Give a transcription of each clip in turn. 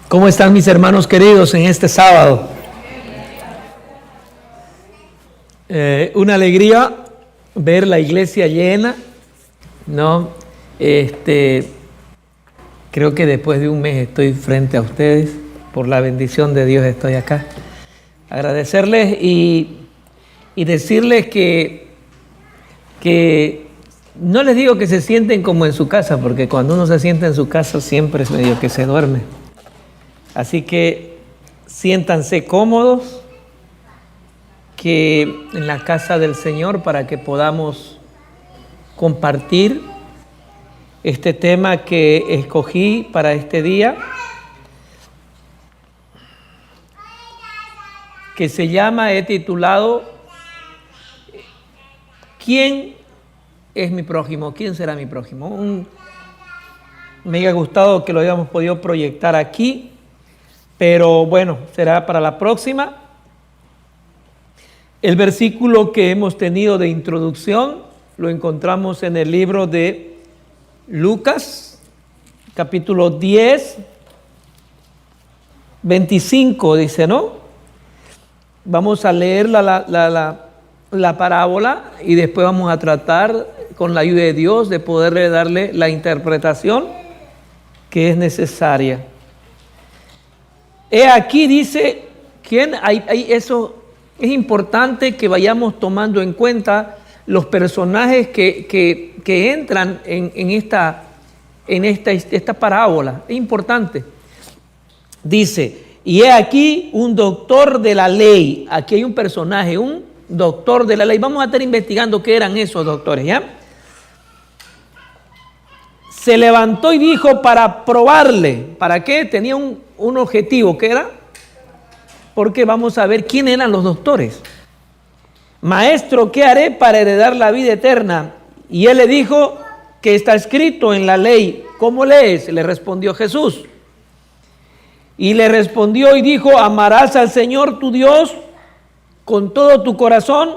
¿Cómo están mis hermanos queridos en este sábado? Una alegría ver la iglesia llena, ¿no? Creo que después de un mes estoy frente a ustedes. Por la bendición de Dios estoy acá. Agradecerles y decirles que no les digo que se sienten como en su casa, porque cuando uno se sienta en su casa siempre es medio que se duerme. Así que siéntanse cómodos que en la casa del Señor para que podamos compartir este tema que escogí para este día, que he titulado ¿Quién es mi prójimo? ¿Quién será mi prójimo? Me hubiera gustado que lo hayamos podido proyectar aquí, pero bueno, será para la próxima. El versículo que hemos tenido de introducción lo encontramos en el libro de Lucas, capítulo 10, 25, dice, ¿no? Vamos a leer la parábola y después vamos a tratar, con la ayuda de Dios, de poderle darle la interpretación que es necesaria. He aquí, dice, eso es importante que vayamos tomando en cuenta los personajes que entran en esta parábola. Es importante. Dice, y he aquí un doctor de la ley. Aquí hay un personaje, un doctor de la ley. Vamos a estar investigando qué eran esos doctores, ¿ya? Se levantó y dijo para probarle. ¿Para qué? Tenía un objetivo. ¿Qué era? Porque vamos a ver quién eran los doctores. Maestro, ¿qué haré para heredar la vida eterna? Y él le dijo que está escrito en la ley. ¿Cómo lees? Le respondió Jesús. Y le respondió y dijo, amarás al Señor tu Dios con todo tu corazón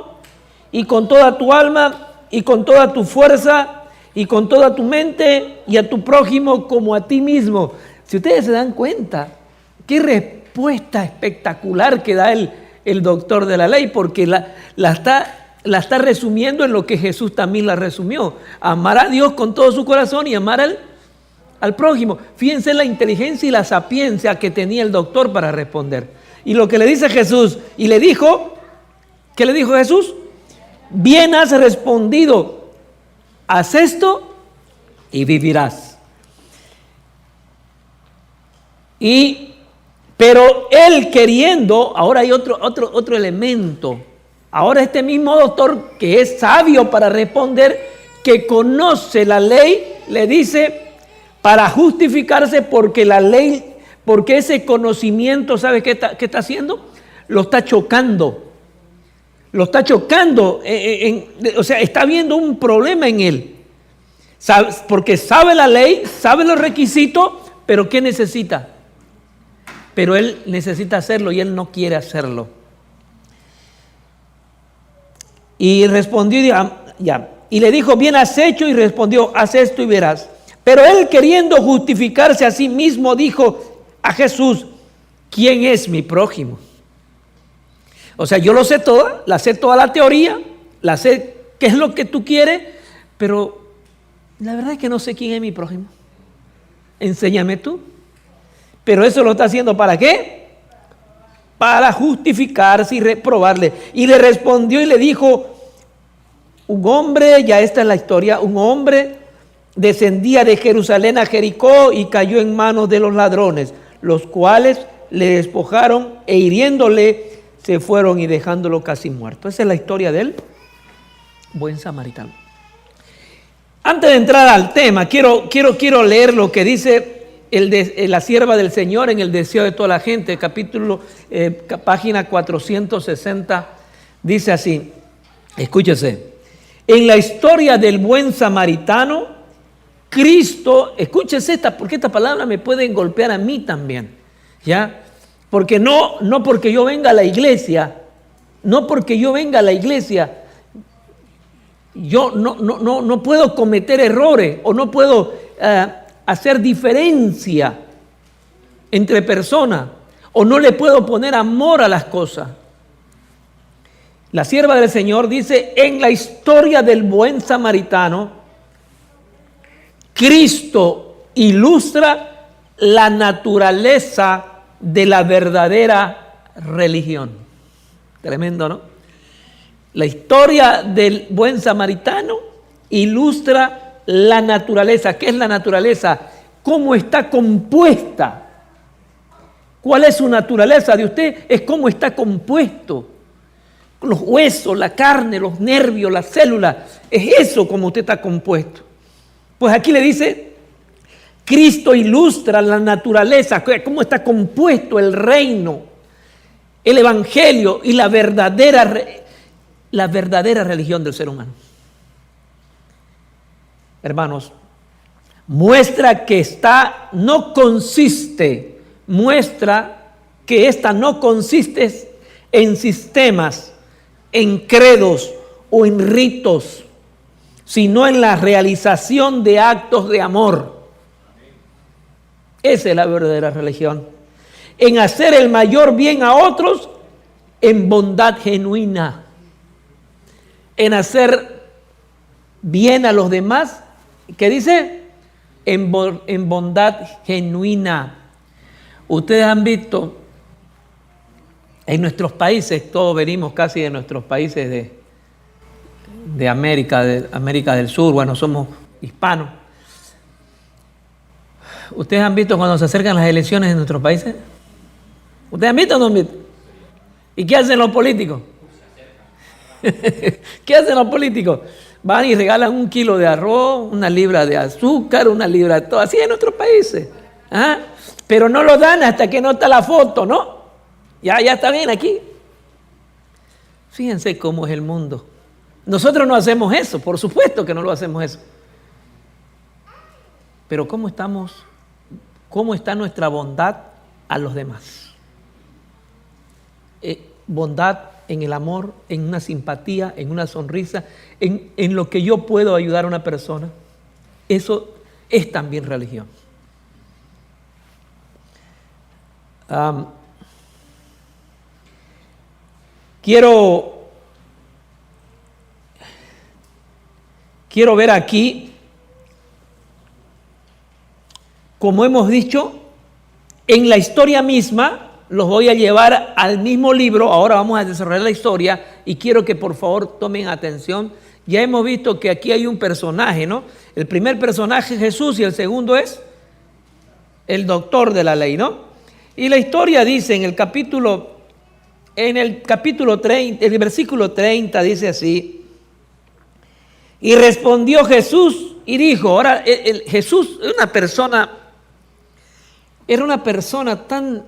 y con toda tu alma y con toda tu fuerza y con toda tu mente y a tu prójimo como a ti mismo. Si ustedes se dan cuenta, qué respuesta espectacular que da el doctor de la ley, porque la está resumiendo en lo que Jesús también la resumió. Amar a Dios con todo su corazón y amar al prójimo. Fíjense la inteligencia y la sapiencia que tenía el doctor para responder. Y lo que le dice Jesús, y le dijo, ¿qué le dijo Jesús? Bien has respondido, haz esto y vivirás. Pero él queriendo, ahora hay otro elemento. Ahora este mismo doctor que es sabio para responder, que conoce la ley, le dice para justificarse porque la ley, porque ese conocimiento, ¿sabe qué está haciendo? Lo está chocando. Lo está chocando, o sea, está viendo un problema en él. Porque sabe la ley, sabe los requisitos, pero ¿qué necesita? Pero él necesita hacerlo y él no quiere hacerlo. Y respondió, y le dijo, bien has hecho, y respondió, haz esto y verás. Pero él, queriendo justificarse a sí mismo, dijo a Jesús, ¿quién es mi prójimo? O sea, yo lo sé toda, sé toda la teoría, la sé qué es lo que tú quieres, pero la verdad es que no sé quién es mi prójimo. Enséñame tú. Pero eso lo está haciendo ¿para qué? Para justificarse y reprobarle. Y le respondió y le dijo, un hombre, ya esta es la historia, un hombre descendía de Jerusalén a Jericó y cayó en manos de los ladrones, los cuales le despojaron e hiriéndole se fueron y dejándolo casi muerto. Esa es la historia del buen samaritano. Antes de entrar al tema, quiero leer lo que dice la sierva del Señor en el deseo de toda la gente, página 460, dice así, escúchese, en la historia del buen samaritano, Cristo, escúchese porque esta palabra me puede golpear a mí también, ¿ya? Porque no porque yo venga a la iglesia, yo no puedo cometer errores o no puedo hacer diferencia entre personas, o no le puedo poner amor a las cosas. La sierva del Señor dice, en la historia del buen samaritano, Cristo ilustra la naturaleza de la verdadera religión. Tremendo, ¿no? La historia del buen samaritano ilustra la naturaleza. ¿Qué es la naturaleza? ¿Cómo está compuesta? ¿Cuál es su naturaleza de usted? Es cómo está compuesto. Los huesos, la carne, los nervios, las células. Es eso como usted está compuesto. Pues aquí le dice, Cristo ilustra la naturaleza, cómo está compuesto el reino, el evangelio y la verdadera religión del ser humano. Hermanos, muestra que esta no consiste en sistemas, en credos o en ritos, sino en la realización de actos de amor. Esa es la verdadera religión. En hacer el mayor bien a otros en bondad genuina. En hacer bien a los demás, ¿qué dice? En bondad genuina. Ustedes han visto en nuestros países, todos venimos casi de nuestros países de América del Sur, bueno, somos hispanos. ¿Ustedes han visto cuando se acercan las elecciones en nuestros países? ¿Ustedes han visto o no han visto? ¿Y qué hacen los políticos? ¿Qué hacen los políticos? Van y regalan 1 kilo de arroz, 1 libra de azúcar, 1 libra de todo, así en nuestros países. ¿Ah? Pero no lo dan hasta que no está la foto, ¿no? Ya está bien aquí. Fíjense cómo es el mundo. Nosotros no hacemos eso, por supuesto que no lo hacemos eso. Pero ¿cómo está nuestra bondad a los demás? Bondad en el amor, en una simpatía, en una sonrisa, en lo que yo puedo ayudar a una persona. Eso es también religión. Quiero ver aquí, como hemos dicho, en la historia misma, los voy a llevar al mismo libro. Ahora vamos a desarrollar la historia y quiero que por favor tomen atención. Ya hemos visto que aquí hay un personaje, ¿no? El primer personaje es Jesús y el segundo es el doctor de la ley, ¿no? Y la historia dice en el capítulo 30, el versículo 30 dice así: y respondió Jesús y dijo, ahora Jesús era una persona tan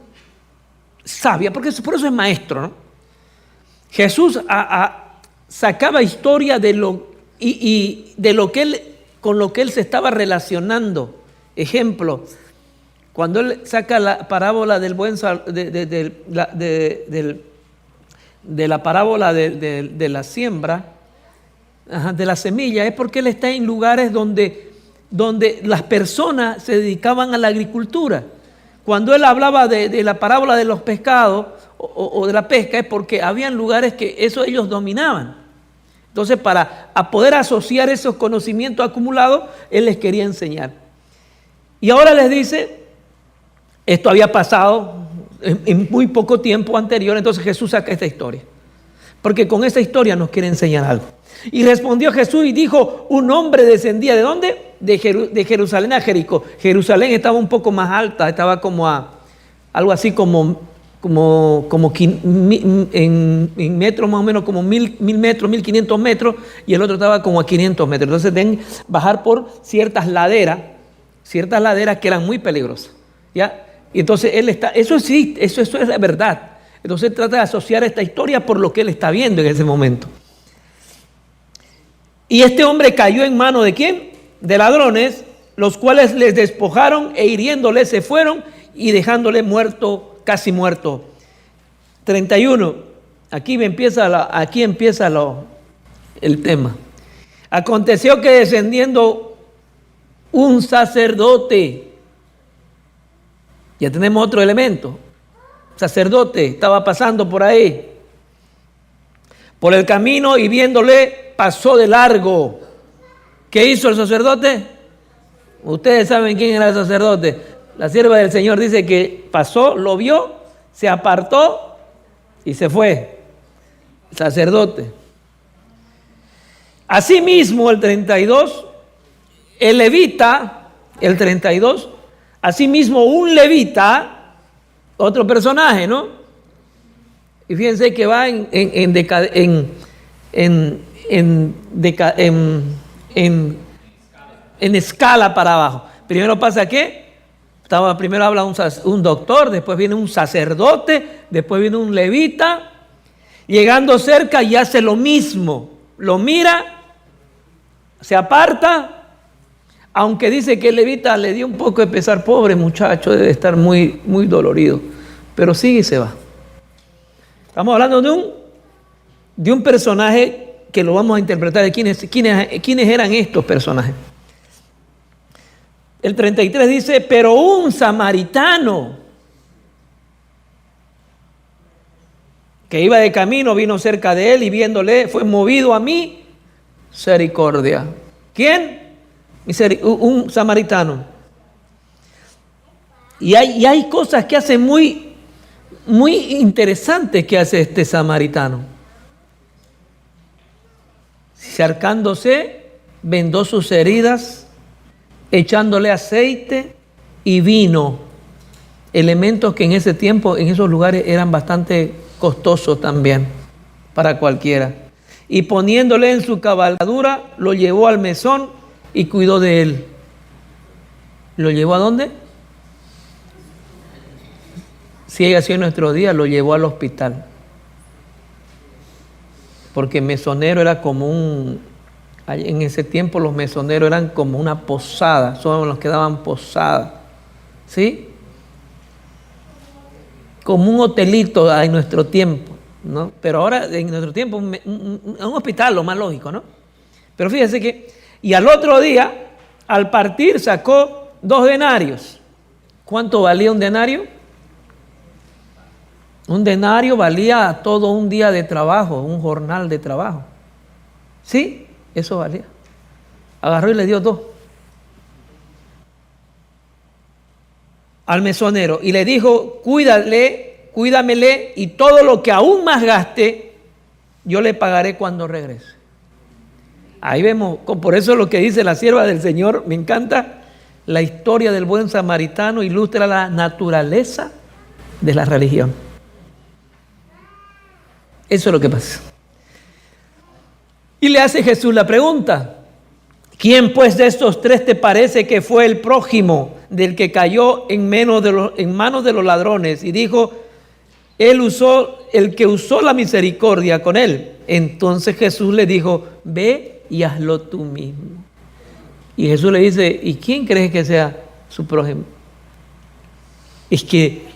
sabia, porque por eso es maestro, ¿no? Jesús sacaba historia de lo con lo que él se estaba relacionando. Ejemplo, cuando él saca la parábola del de la parábola de la siembra, de la semilla, es porque él está en lugares donde las personas se dedicaban a la agricultura. Cuando él hablaba de la parábola de los pescados o de la pesca, es porque habían lugares que eso ellos dominaban. Entonces, para poder asociar esos conocimientos acumulados, él les quería enseñar. Y ahora les dice, esto había pasado en muy poco tiempo anterior, entonces Jesús saca esta historia. Porque con esta historia nos quiere enseñar algo. Y respondió Jesús y dijo, un hombre descendía, ¿de dónde? De Jerusalén a Jericó. Jerusalén estaba un poco más alta, estaba como algo así como en metros más o menos como 1000 metros, 1500 metros, y el otro estaba como a 500 metros. Entonces deben bajar por ciertas laderas que eran muy peligrosas, ¿ya? Y entonces él está, eso sí, eso es la verdad. Entonces él trata de asociar esta historia por lo que él está viendo en ese momento. Y este hombre cayó en mano ¿de quién? De ladrones, los cuales les despojaron e hiriéndole se fueron y dejándole muerto, casi muerto. 31. Aquí empieza el tema. Aconteció que descendiendo un sacerdote, Ya tenemos otro elemento. Sacerdote estaba pasando por ahí, por el camino, y viéndole pasó de largo. ¿Qué hizo el sacerdote? Ustedes saben quién era el sacerdote. La sierva del Señor dice que pasó, lo vio, se apartó y se fue. El sacerdote. Asimismo, el 32, el levita, el 32, asimismo un levita, otro personaje, ¿no? Y fíjense que va en escala para abajo. Primero pasa ¿qué? Primero habla un doctor, después viene un sacerdote, después viene un levita. Llegando cerca y hace lo mismo. Lo mira, se aparta. Aunque dice que el levita le dio un poco de pesar, pobre muchacho, debe estar muy, muy dolorido. Pero sigue y se va. Estamos hablando de un personaje que lo vamos a interpretar. ¿Quiénes eran estos personajes? El 33 dice, pero un samaritano que iba de camino vino cerca de él y viéndole fue movido a misericordia. ¿Quién? Un samaritano. Y hay cosas que hace muy interesantes que hace este samaritano. Cercándose, vendó sus heridas, echándole aceite y vino. Elementos que en ese tiempo, en esos lugares, eran bastante costosos también para cualquiera. Y poniéndole en su cabalgadura, lo llevó al mesón y cuidó de él. ¿Lo llevó a dónde? Si haya sido nuestro día, lo llevó al hospital. Porque mesonero era como en ese tiempo los mesoneros eran como una posada, son los que daban posada. ¿Sí? Como un hotelito en nuestro tiempo, ¿no? Pero ahora en nuestro tiempo un hospital, lo más lógico, ¿no? Pero fíjense que y al otro día, al partir, sacó 2 denarios. ¿Cuánto valía un denario? Un denario valía todo un día de trabajo, un jornal de trabajo. ¿Sí? Eso valía. Agarró y le dio 2. Al mesonero. Y le dijo, cuídamele, y todo lo que aún más gaste, yo le pagaré cuando regrese. Ahí vemos, por eso lo que dice la sierva del Señor, me encanta, la historia del buen samaritano ilustra la naturaleza de la religión. Eso es lo que pasa. Y le hace Jesús la pregunta, ¿quién pues de estos 3 te parece que fue el prójimo del que cayó en manos de los ladrones? Y dijo, el que usó la misericordia con él. Entonces Jesús le dijo, ve y hazlo tú mismo. Y Jesús le dice, ¿y quién crees que sea su prójimo? Es que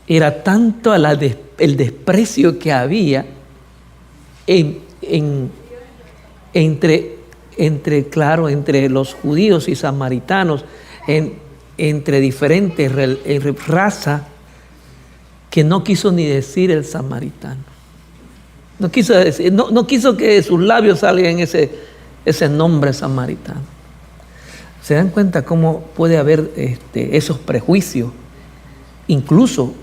era tanto el desprecio que había entre los judíos y samaritanos, entre diferentes razas, que no quiso ni decir el samaritano. No quiso decir, no quiso que de sus labios salgan ese nombre samaritano. ¿Se dan cuenta cómo puede haber esos prejuicios? Incluso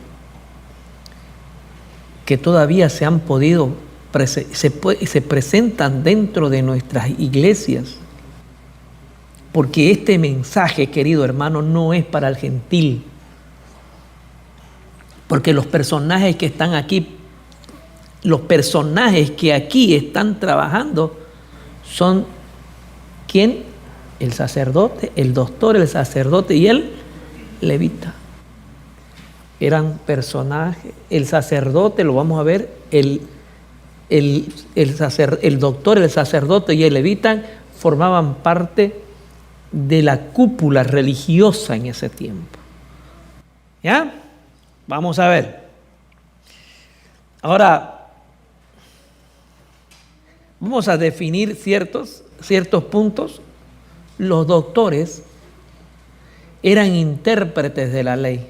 que todavía se han podido, se presentan dentro de nuestras iglesias. Porque este mensaje, querido hermano, no es para el gentil. Porque los personajes que están aquí, los personajes que aquí están trabajando son ¿quién? El sacerdote, el doctor, el sacerdote y el levita. Eran personajes, el sacerdote, lo vamos a ver, el doctor, el sacerdote y el levita formaban parte de la cúpula religiosa en ese tiempo. ¿Ya? Vamos a ver. Ahora, vamos a definir ciertos puntos. Los doctores eran intérpretes de la ley.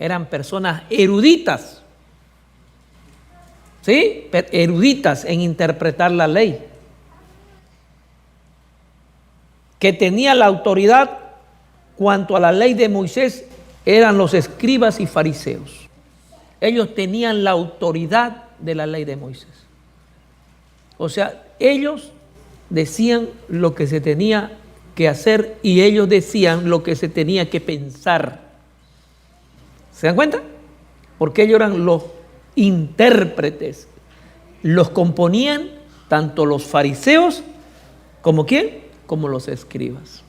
eran personas eruditas, ¿sí? Eruditas en interpretar la ley, que tenían la autoridad cuanto a la ley de Moisés, eran los escribas y fariseos. Ellos tenían la autoridad de la ley de Moisés. O sea, ellos decían lo que se tenía que hacer y ellos decían lo que se tenía que pensar. ¿Se dan cuenta? Porque ellos eran los intérpretes. Los componían tanto los fariseos como ¿quién? Como los escribas.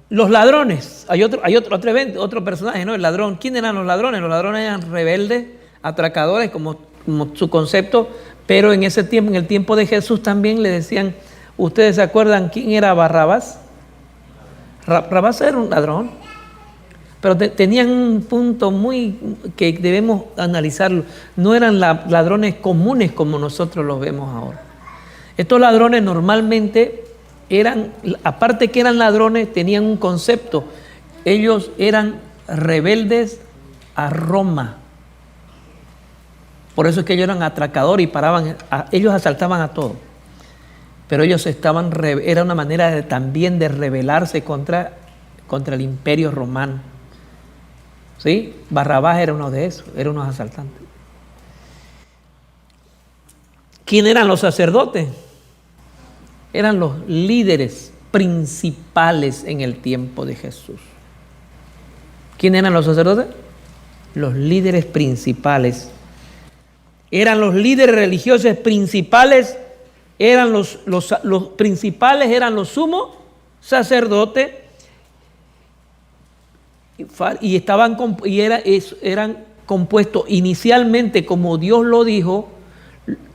Los ladrones, hay otro personaje, ¿no? El ladrón. ¿Quién eran los ladrones? Los ladrones eran rebeldes, atracadores, como su concepto, pero en ese tiempo, en el tiempo de Jesús también le decían, ¿ustedes se acuerdan quién era Barrabás? Barrabás era un ladrón, pero tenían un punto muy que debemos analizarlo. No eran ladrones comunes como nosotros los vemos ahora. Estos ladrones normalmente eran, aparte que eran ladrones, tenían un concepto. Ellos eran rebeldes a Roma. Por eso es que ellos eran atracadores y ellos asaltaban a todo. Pero ellos era una manera también de rebelarse contra el imperio romano. ¿Sí? Barrabás era uno de esos, era unos asaltantes. ¿Quién eran los sacerdotes? Eran los líderes principales en el tiempo de Jesús. ¿Quién eran los sacerdotes? Los líderes principales. Eran los líderes religiosos principales, eran los principales, eran los sumos sacerdotes y eran compuestos inicialmente como Dios lo dijo.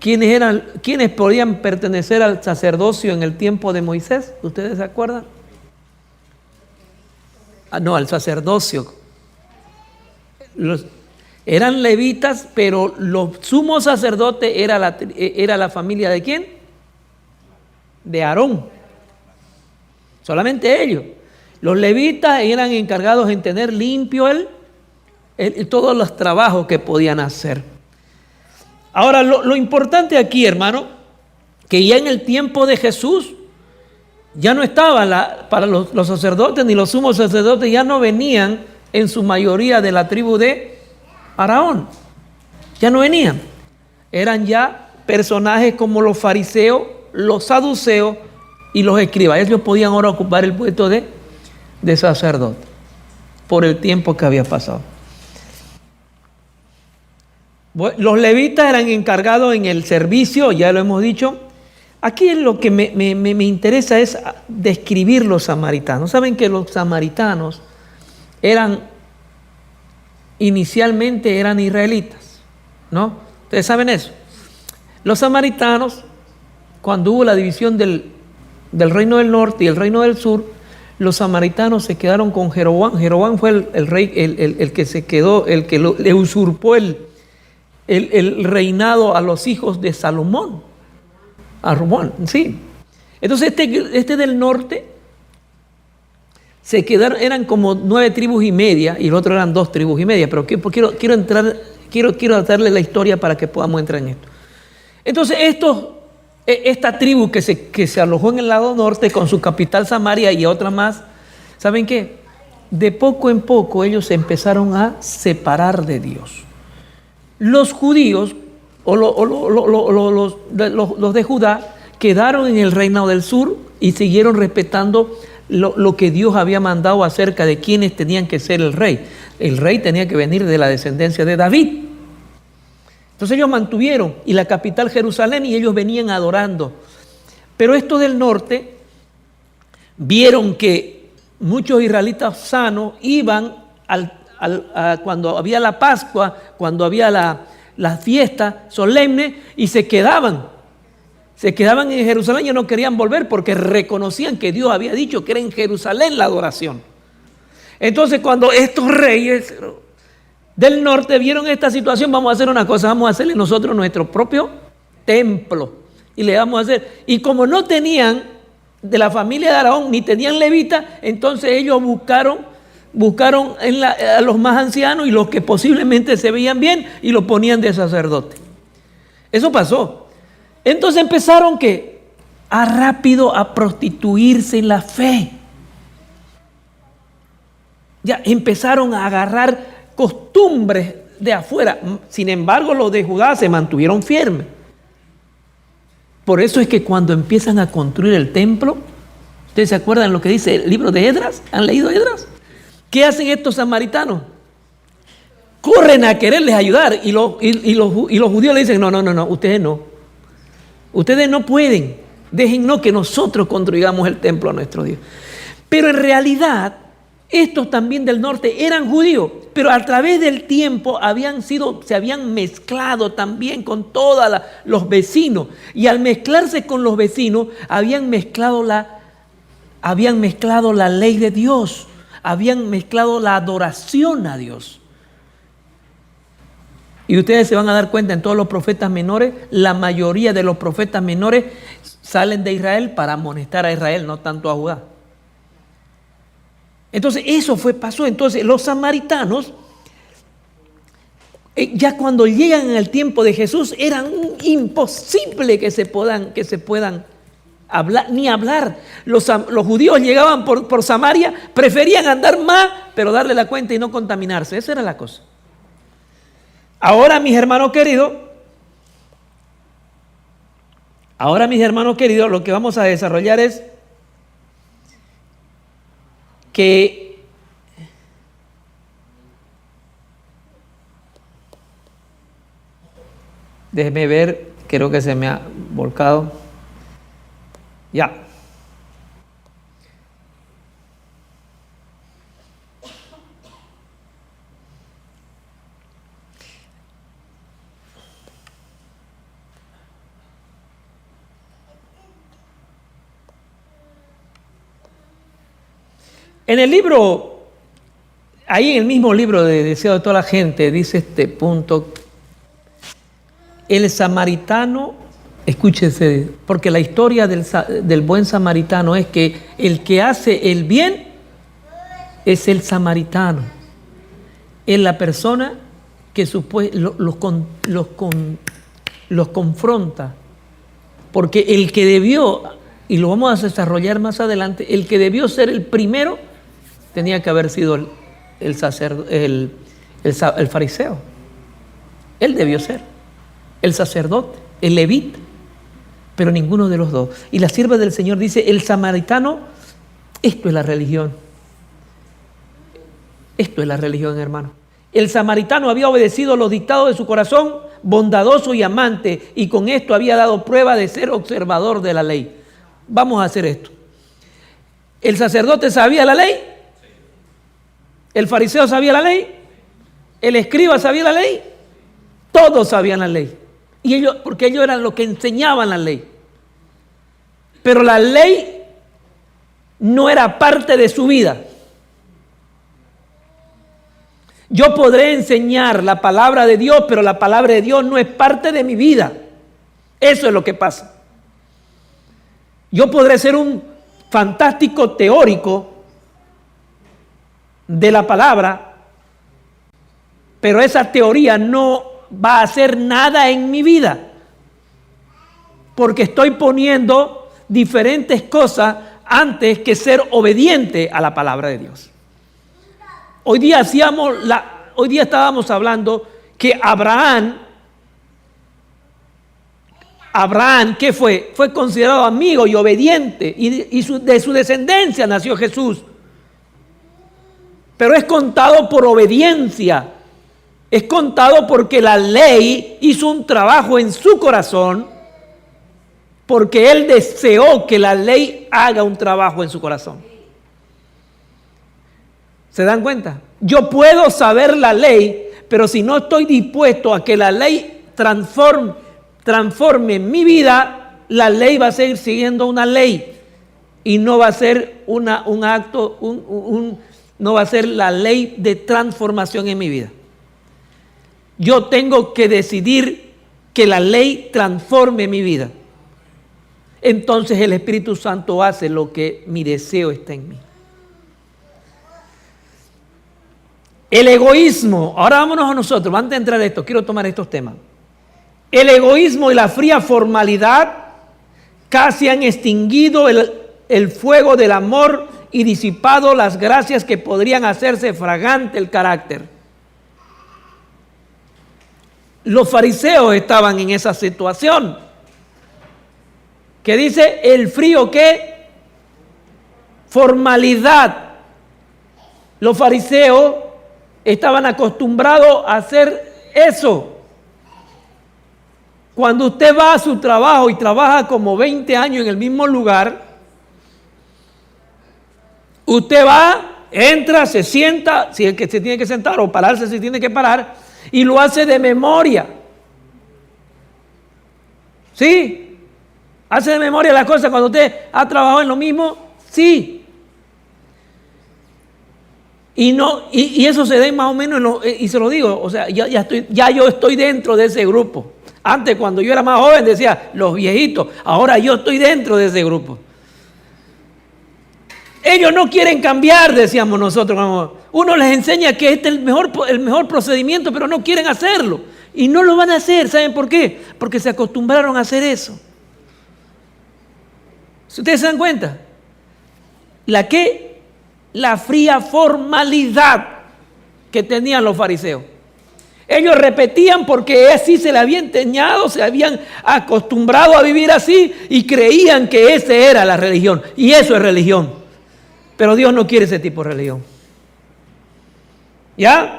¿Quiénes podían pertenecer al sacerdocio en el tiempo de Moisés? ¿Ustedes se acuerdan? No, al sacerdocio. Eran levitas, pero los sumos sacerdotes era la familia ¿de quién? De Aarón. Solamente ellos. Los levitas eran encargados en tener limpio todos los trabajos que podían hacer. Ahora, lo importante aquí, hermano, que ya en el tiempo de Jesús ya no estaba para los sacerdotes ni los sumos sacerdotes, ya no venían en su mayoría de la tribu de Aarón. Ya no venían. Eran ya personajes como los fariseos, los saduceos y los escribas. Ellos podían ahora ocupar el puesto de sacerdote por el tiempo que había pasado. Los levitas eran encargados en el servicio, ya lo hemos dicho. Aquí lo que me interesa es describir los samaritanos. Saben que los samaritanos inicialmente eran israelitas, ¿no? Ustedes saben eso. Los samaritanos, cuando hubo la división del reino del norte y el reino del sur, los samaritanos se quedaron con Jeroboam. Jeroboam fue el rey, el que se quedó, el que le usurpó el reinado a los hijos de Salomón. A Román, sí. Entonces este del norte se quedaron, eran como 9 tribus y media y el otro eran 2 tribus y media, pero quiero darle la historia para que podamos entrar en esto. Entonces esta tribu que se alojó en el lado norte con su capital Samaria y otras más, ¿saben qué? De poco en poco ellos se empezaron a separar de Dios. Los judíos los de Judá quedaron en el reinado del sur y siguieron respetando lo que Dios había mandado acerca de quiénes tenían que ser el rey. El rey tenía que venir de la descendencia de David. Entonces ellos mantuvieron y la capital Jerusalén y ellos venían adorando. Pero estos del norte vieron que muchos israelitas sanos iban cuando había la Pascua, cuando había la fiesta solemne y se quedaban en Jerusalén y no querían volver porque reconocían que Dios había dicho que era en Jerusalén la adoración. Entonces cuando estos reyes del norte vieron esta situación, vamos a hacer una cosa, vamos a hacerle nosotros nuestro propio templo y le vamos a hacer, y como no tenían de la familia de Aarón ni tenían levita, entonces ellos buscaron buscaron a los más ancianos y los que posiblemente se veían bien y los ponían de sacerdote. Eso pasó. Entonces empezaron rápido a prostituirse en la fe. Ya empezaron a agarrar costumbres de afuera. Sin embargo, los de Judá se mantuvieron firmes. Por eso es que cuando empiezan a construir el templo, ¿ustedes se acuerdan lo que dice el libro de Esdras? ¿Han leído Esdras? ¿Qué hacen estos samaritanos? Corren a quererles ayudar y los judíos le dicen, no, ustedes no. Ustedes no pueden. Déjennos que nosotros construyamos el templo a nuestro Dios. Pero en realidad, estos también del norte eran judíos, pero a través del tiempo se habían mezclado también con todos los vecinos. Y al mezclarse con los vecinos, habían mezclado la ley de Dios, habían mezclado la adoración a Dios. Y ustedes se van a dar cuenta en todos los profetas menores, la mayoría de los profetas menores salen de Israel para amonestar a Israel, no tanto a Judá. Entonces eso pasó. Entonces los samaritanos, ya cuando llegan en el tiempo de Jesús, eran imposible que se puedan hablar, ni hablar. Los judíos llegaban por Samaria, preferían andar más, pero darle la cuenta y no contaminarse. Esa era la cosa. Ahora, mis hermanos queridos, lo que vamos a desarrollar es que déjeme ver, creo que se me ha volcado. Ya. En el libro, ahí en el mismo libro de Deseo de toda la gente, dice este punto: el samaritano, escúchese, porque la historia del buen samaritano es que el que hace el bien es el samaritano. Es la persona que los confronta. Porque el que debió, y lo vamos a desarrollar más adelante, el que debió ser el primero tenía que haber sido el fariseo. Él debió ser el sacerdote, el levita, pero ninguno de los dos. Y la sierva del Señor dice: el samaritano, esto es la religión. Esto es la religión, hermano. El samaritano había obedecido los dictados de su corazón, bondadoso y amante, y con esto había dado prueba de ser observador de la ley. Vamos a hacer esto. ¿El sacerdote sabía la ley? ¿El fariseo sabía la ley? ¿El escriba sabía la ley? Todos sabían la ley. Porque ellos eran los que enseñaban la ley. Pero la ley no era parte de su vida. Yo podré enseñar la palabra de Dios, pero la palabra de Dios no es parte de mi vida. Eso es lo que pasa. Yo podré ser un fantástico teórico de la palabra, pero esa teoría no va a hacer nada en mi vida, porque estoy poniendo diferentes cosas antes que ser obediente a la palabra de Dios. Hoy día estábamos hablando que Abraham, ¿qué fue? Fue considerado amigo y obediente, y de su descendencia nació Jesús. Pero es contado por obediencia, es contado porque la ley hizo un trabajo en su corazón, porque él deseó que la ley haga un trabajo en su corazón. ¿Se dan cuenta? Yo puedo saber la ley, pero si no estoy dispuesto a que la ley transforme mi vida, la ley va a seguir siendo una ley y no va a ser un acto, no va a ser la ley de transformación en mi vida. Yo tengo que decidir que la ley transforme mi vida. Entonces el Espíritu Santo hace lo que mi deseo está en mí. El egoísmo, ahora vámonos a nosotros, antes de entrar a esto, quiero tomar estos temas. El egoísmo y la fría formalidad casi han extinguido el fuego del amor y disipado las gracias que podrían hacerse fragante el carácter. Los fariseos estaban en esa situación. Que dice el frío, ¿qué? Formalidad. Los fariseos estaban acostumbrados a hacer eso. Cuando usted va a su trabajo y trabaja como 20 años en el mismo lugar, usted va, entra, se sienta, si es que se tiene que sentar o pararse si tiene que parar, y lo hace de memoria. ¿Sí? ¿Hace de memoria las cosas cuando usted ha trabajado en lo mismo? Sí. Y eso se da más o menos, y se lo digo, o sea, ya yo estoy dentro de ese grupo. Antes, cuando yo era más joven, decía los viejitos, ahora yo estoy dentro de ese grupo. Ellos no quieren cambiar, decíamos nosotros. Uno les enseña que este es el mejor procedimiento, pero no quieren hacerlo. Y no lo van a hacer, ¿saben por qué? Porque se acostumbraron a hacer eso. ¿Ustedes se dan cuenta? La fría formalidad que tenían los fariseos. Ellos repetían porque así se le habían enseñado, se habían acostumbrado a vivir así y creían que esa era la religión. Y eso es religión. Pero Dios no quiere ese tipo de religión. ¿Ya?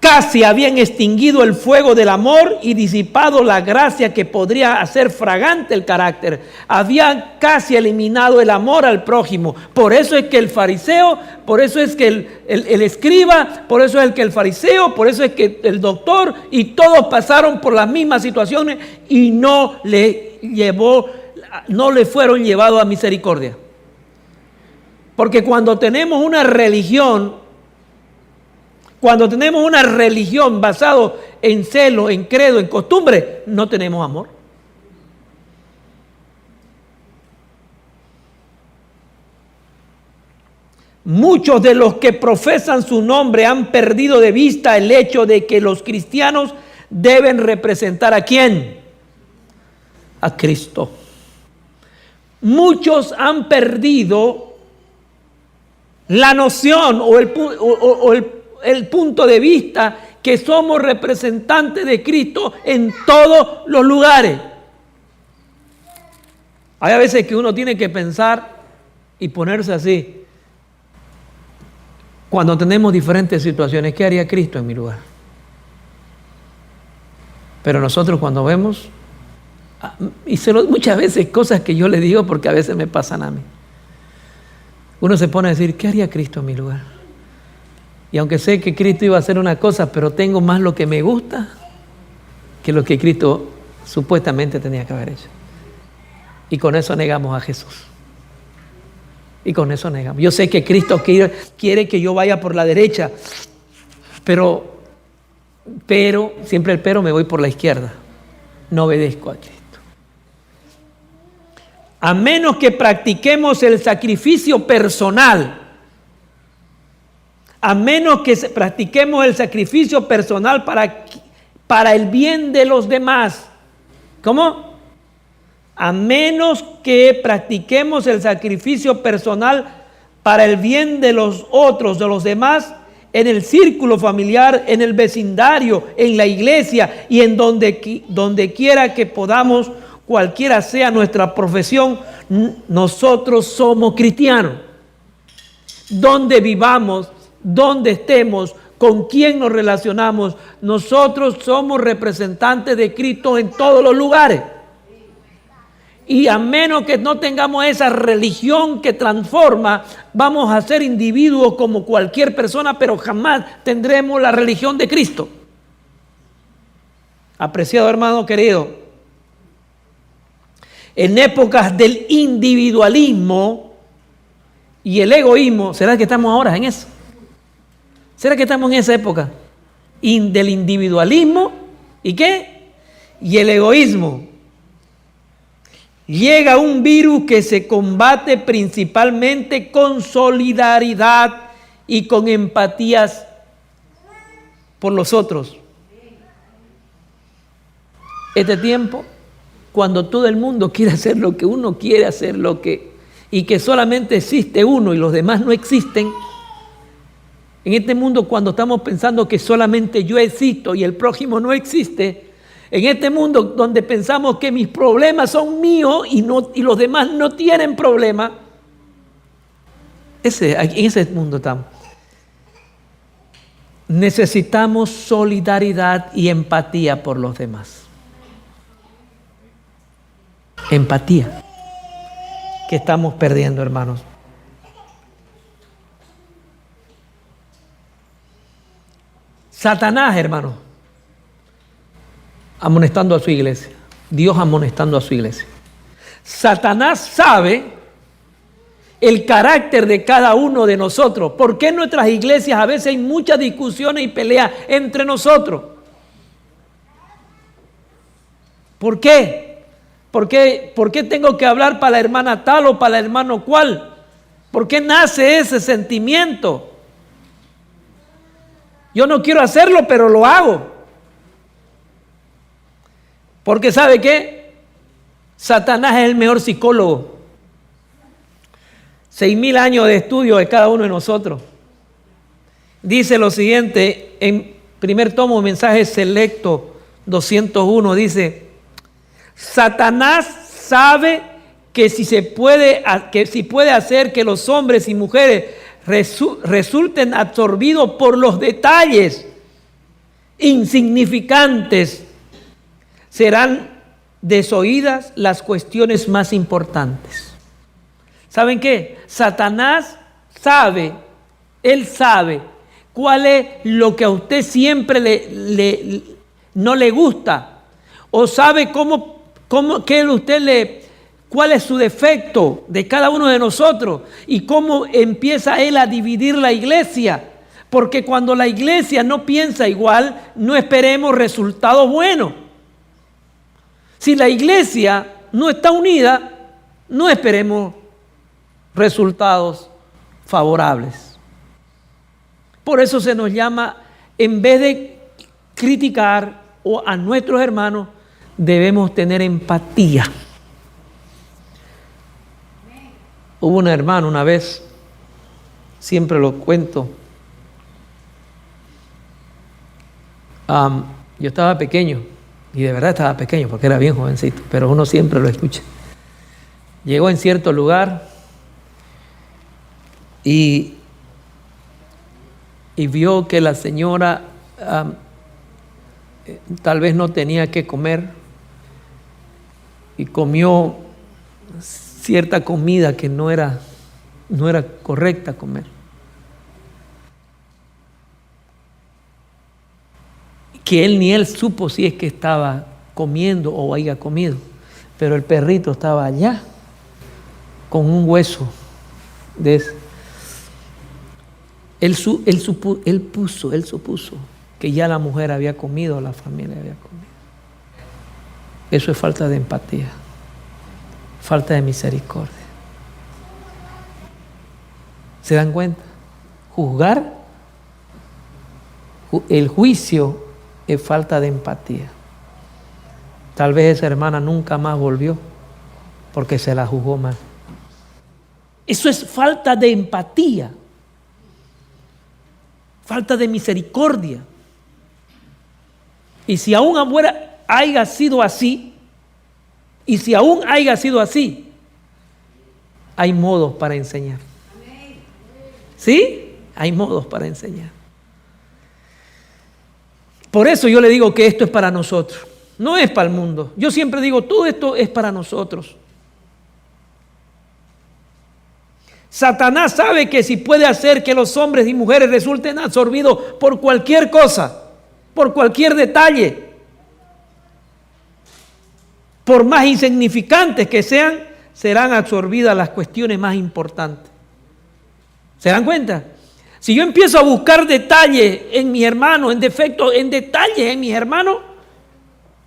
Casi habían extinguido el fuego del amor y disipado la gracia que podría hacer fragante el carácter. Habían casi eliminado el amor al prójimo. Por eso es que el fariseo, por eso es que el escriba, por eso es que el fariseo, por eso es que el doctor, y todos pasaron por las mismas situaciones y no le fueron llevados a misericordia. Porque cuando tenemos una religión basada en celo, en credo, en costumbre, no tenemos amor. Muchos de los que profesan su nombre han perdido de vista el hecho de que los cristianos deben representar ¿a quién? A Cristo. Muchos han perdido la noción o el punto de vista que somos representantes de Cristo en todos los lugares. Hay a veces que uno tiene que pensar y ponerse así. Cuando tenemos diferentes situaciones, ¿qué haría Cristo en mi lugar? Pero nosotros cuando vemos, muchas veces cosas que yo le digo porque a veces me pasan a mí. Uno se pone a decir, ¿qué haría Cristo en mi lugar? Y aunque sé que Cristo iba a hacer una cosa, pero tengo más lo que me gusta que lo que Cristo supuestamente tenía que haber hecho. Y con eso negamos a Jesús. Y con eso negamos. Yo sé que Cristo quiere que yo vaya por la derecha, pero siempre el pero me voy por la izquierda. No obedezco a Cristo. A menos que practiquemos el sacrificio personal. A menos que practiquemos el sacrificio personal para el bien de los demás. ¿Cómo? A menos que practiquemos el sacrificio personal para el bien de los otros, de los demás, en el círculo familiar, en el vecindario, en la iglesia y en donde quiera que podamos, cualquiera sea nuestra profesión, nosotros somos cristianos. Donde vivamos, donde estemos, con quién nos relacionamos, nosotros somos representantes de Cristo en todos los lugares. Y a menos que no tengamos esa religión que transforma, vamos a ser individuos como cualquier persona, pero jamás tendremos la religión de Cristo. Apreciado hermano querido, en épocas del individualismo y el egoísmo, ¿será que estamos ahora en eso? ¿Será que estamos en esa época? Del individualismo y ¿qué? Y el egoísmo. Llega un virus que se combate principalmente con solidaridad y con empatías por los otros. Este tiempo, cuando todo el mundo quiere hacer lo que uno quiere hacer, y que solamente existe uno y los demás no existen, en este mundo cuando estamos pensando que solamente yo existo y el prójimo no existe, en este mundo donde pensamos que mis problemas son míos y los demás no tienen problema, en ese mundo estamos. Necesitamos solidaridad y empatía por los demás. Empatía que estamos perdiendo, hermanos. Satanás, hermanos, amonestando a su iglesia. Dios amonestando a su iglesia. Satanás sabe el carácter de cada uno de nosotros. ¿Por qué en nuestras iglesias a veces hay muchas discusiones y peleas entre nosotros? ¿Por qué? ¿Por qué tengo que hablar para la hermana tal o para el hermano cual? ¿Por qué nace ese sentimiento? Yo no quiero hacerlo, pero lo hago. Porque ¿sabe qué? Satanás es el mejor psicólogo. 6,000 años de estudio de cada uno de nosotros. Dice lo siguiente, en primer tomo, mensaje selecto 201, dice: Satanás sabe que si puede hacer que los hombres y mujeres resulten absorbidos por los detalles insignificantes, serán desoídas las cuestiones más importantes. ¿Saben qué? Satanás sabe, él sabe cuál es lo que a usted siempre no le gusta, o sabe cuál es su defecto de cada uno de nosotros y cómo empieza él a dividir la iglesia. Porque cuando la iglesia no piensa igual, no esperemos resultados buenos. Si la iglesia no está unida, no esperemos resultados favorables. Por eso se nos llama, en vez de criticar a nuestros hermanos, debemos tener empatía. Hubo un hermano una vez, siempre lo cuento, yo estaba pequeño, y de verdad estaba pequeño porque era bien jovencito, pero uno siempre lo escucha. Llegó en cierto lugar y vio que la señora tal vez no tenía que comer y comió cierta comida que no era correcta comer. Que él ni él supo si es que estaba comiendo o había comido, pero el perrito estaba allá con un hueso de ese. Él supuso que ya la mujer había comido, la familia había comido. Eso es falta de empatía, falta de misericordia. ¿Se dan cuenta? Juzgar, el juicio es falta de empatía. Tal vez esa hermana nunca más volvió porque se la juzgó mal. Eso es falta de empatía, falta de misericordia. Y si aún haya sido así, hay modos para enseñar. ¿Sí? Hay modos para enseñar. Por eso yo le digo que esto es para nosotros, no es para el mundo. Yo siempre digo, todo esto es para nosotros. Satanás sabe que si puede hacer que los hombres y mujeres resulten absorbidos por cualquier cosa, por cualquier detalle, por más insignificantes que sean, serán absorbidas las cuestiones más importantes. ¿Se dan cuenta? Si yo empiezo a buscar detalles en mi hermano, en defectos, en detalles en mis hermanos,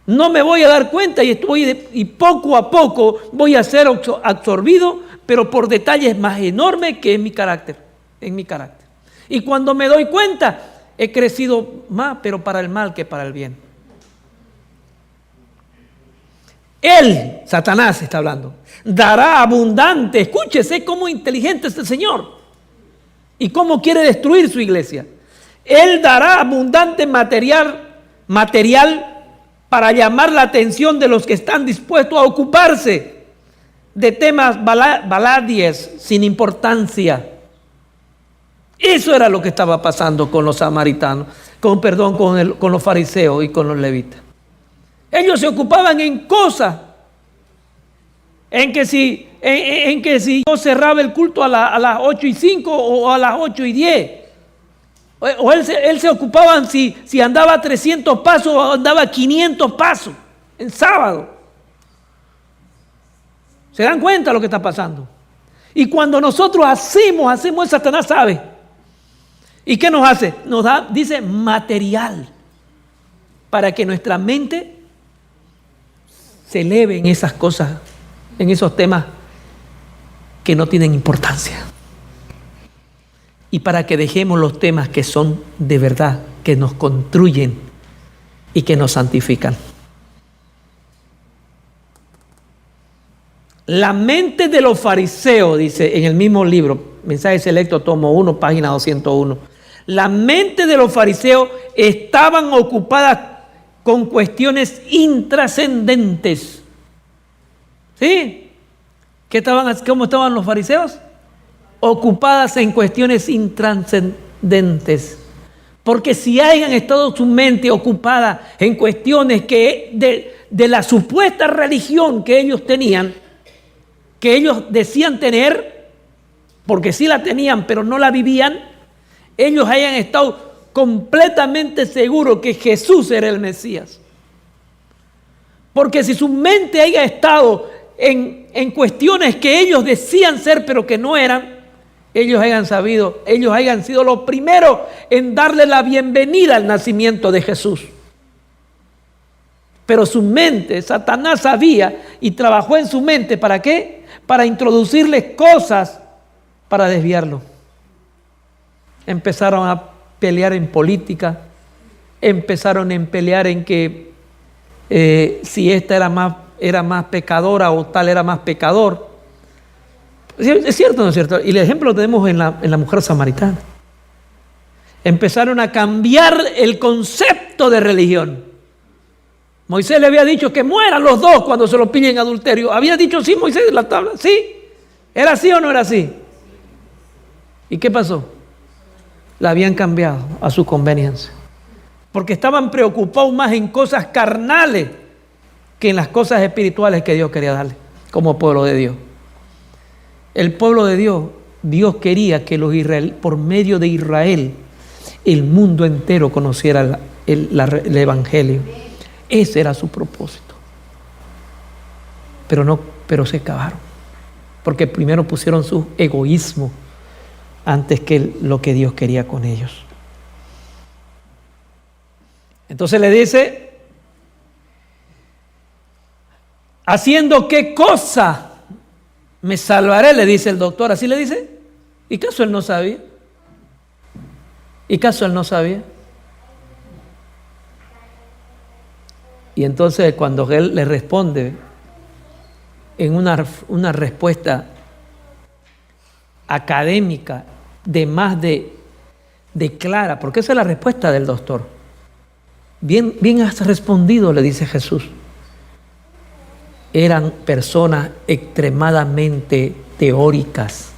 no me voy a dar cuenta y poco a poco voy a ser absorbido, pero por detalles más enormes que en mi carácter. Y cuando me doy cuenta, he crecido más, pero para el mal que para el bien. Él, Satanás está hablando, dará abundante. Escúchese cómo inteligente es el Señor y cómo quiere destruir su iglesia. Él dará abundante material para llamar la atención de los que están dispuestos a ocuparse de temas baladíes sin importancia. Eso era lo que estaba pasando con los samaritanos, con los fariseos y con los levitas. Ellos se ocupaban en cosas, en que si yo cerraba el culto a las 8:05 o a las 8:10, o él se ocupaba en si andaba 300 pasos o andaba 500 pasos en sábado. ¿Se dan cuenta de lo que está pasando? Y cuando nosotros hacemos, Satanás sabe. ¿Y qué nos hace? Nos da, dice, material para que nuestra mente se eleve en esas cosas, en esos temas que no tienen importancia. Y para que dejemos los temas que son de verdad, que nos construyen y que nos santifican. La mente de los fariseos, dice en el mismo libro, Mensaje Selecto, tomo 1, página 201. La mente de los fariseos estaban ocupadas con cuestiones intrascendentes. ¿Sí? ¿Cómo estaban los fariseos? Ocupadas en cuestiones intrascendentes. Porque si hayan estado su mente ocupada en cuestiones que de la supuesta religión que ellos tenían, que ellos decían tener, porque sí la tenían, pero no la vivían, ellos hayan estado completamente seguros que Jesús era el Mesías. Porque si su mente haya estado en cuestiones que ellos decían ser, pero que no eran, ellos hayan sido los primeros en darle la bienvenida al nacimiento de Jesús. Pero su mente, Satanás sabía y trabajó en su mente, ¿para qué? Para introducirles cosas para desviarlo. Empezaron a pelear en política, empezaron a pelear en que si esta era más pecadora o tal era más pecador. ¿Es cierto o no es cierto? Y el ejemplo lo tenemos en la mujer samaritana. Empezaron a cambiar el concepto de religión. Moisés le había dicho que mueran los dos cuando se los pillen en adulterio. ¿Había dicho sí Moisés en la tabla? ¿Sí? ¿Era así o no era así? ¿Y qué pasó? La habían cambiado a su conveniencia. Porque estaban preocupados más en cosas carnales que en las cosas espirituales que Dios quería darle como pueblo de Dios. El pueblo de Dios, Dios quería que por medio de Israel, el mundo entero conociera el Evangelio. Ese era su propósito. Pero se acabaron. Porque primero pusieron su egoísmo antes que lo que Dios quería con ellos. Entonces le dice, ¿haciendo qué cosa me salvaré? Le dice el doctor, ¿así le dice? ¿Y caso él no sabía? ¿Y caso él no sabía? Y entonces cuando él le responde en una respuesta académica de clara, porque esa es la respuesta del doctor. Bien has respondido, le dice Jesús. Eran personas extremadamente teóricas.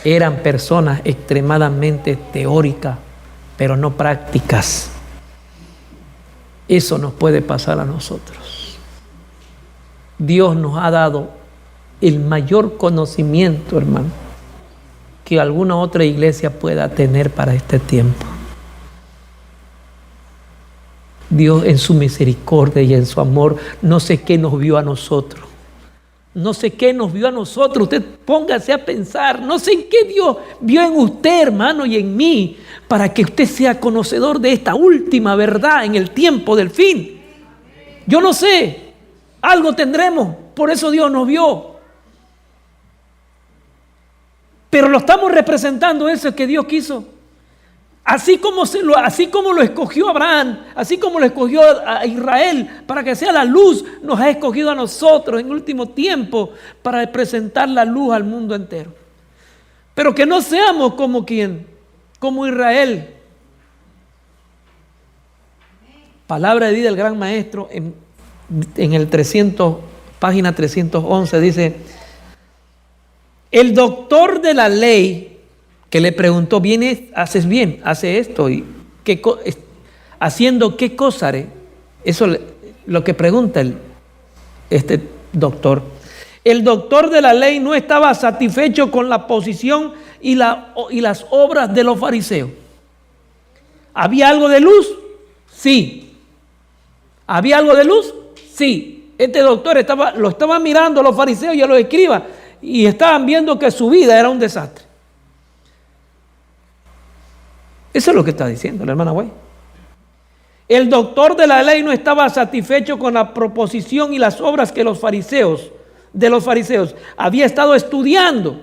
Eran personas extremadamente teóricas, pero no prácticas. Eso nos puede pasar a nosotros. Dios nos ha dado el mayor conocimiento, hermano, que alguna otra iglesia pueda tener para este tiempo. Dios en su misericordia y en su amor, no sé qué nos vio a nosotros. No sé qué nos vio a nosotros. Usted póngase a pensar, no sé en qué Dios vio en usted, hermano, y en mí, para que usted sea conocedor de esta última verdad en el tiempo del fin. Yo no sé, algo tendremos, por eso Dios nos vio. Pero lo estamos representando, eso que Dios quiso. Así como lo escogió Abraham, así como lo escogió a Israel para que sea la luz, nos ha escogido a nosotros en el último tiempo para presentar la luz al mundo entero. Pero que no seamos como quien, como Israel. Palabra de vida del gran maestro en el 300, página 311 dice: el doctor de la ley que le preguntó, haces bien, hace esto, y haciendo qué cosa haré. Eso lo que pregunta este doctor. El doctor de la ley no estaba satisfecho con la posición y las obras de los fariseos. ¿Había algo de luz? Sí. ¿Había algo de luz? Sí. Este doctor lo estaba mirando a los fariseos y a los escribas y estaban viendo que su vida era un desastre. Eso es lo que está diciendo la hermana Güey. El doctor de la ley no estaba satisfecho con la proposición y las obras que los fariseos había estado estudiando.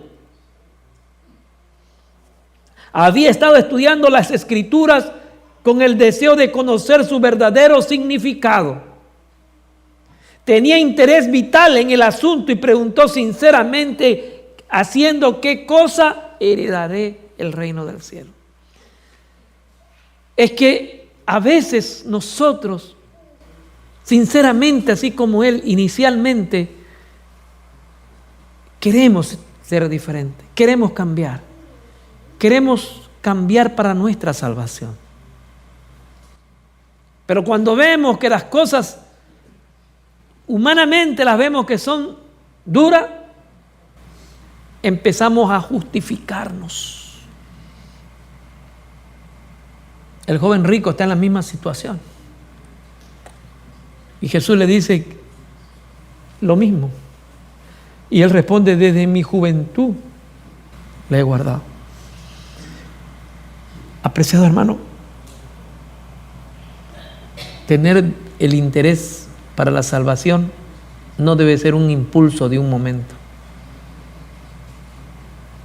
Había estado estudiando las escrituras con el deseo de conocer su verdadero significado. Tenía interés vital en el asunto y preguntó sinceramente: ¿haciendo qué cosa heredaré el reino del cielo? Es que a veces nosotros, sinceramente, así como él inicialmente, queremos ser diferentes, queremos cambiar para nuestra salvación. Pero cuando vemos que las cosas humanamente las vemos que son duras, empezamos a justificarnos. El joven rico está en la misma situación. Y Jesús le dice lo mismo. Y él responde: desde mi juventud le he guardado. Apreciado hermano, tener el interés para la salvación no debe ser un impulso de un momento.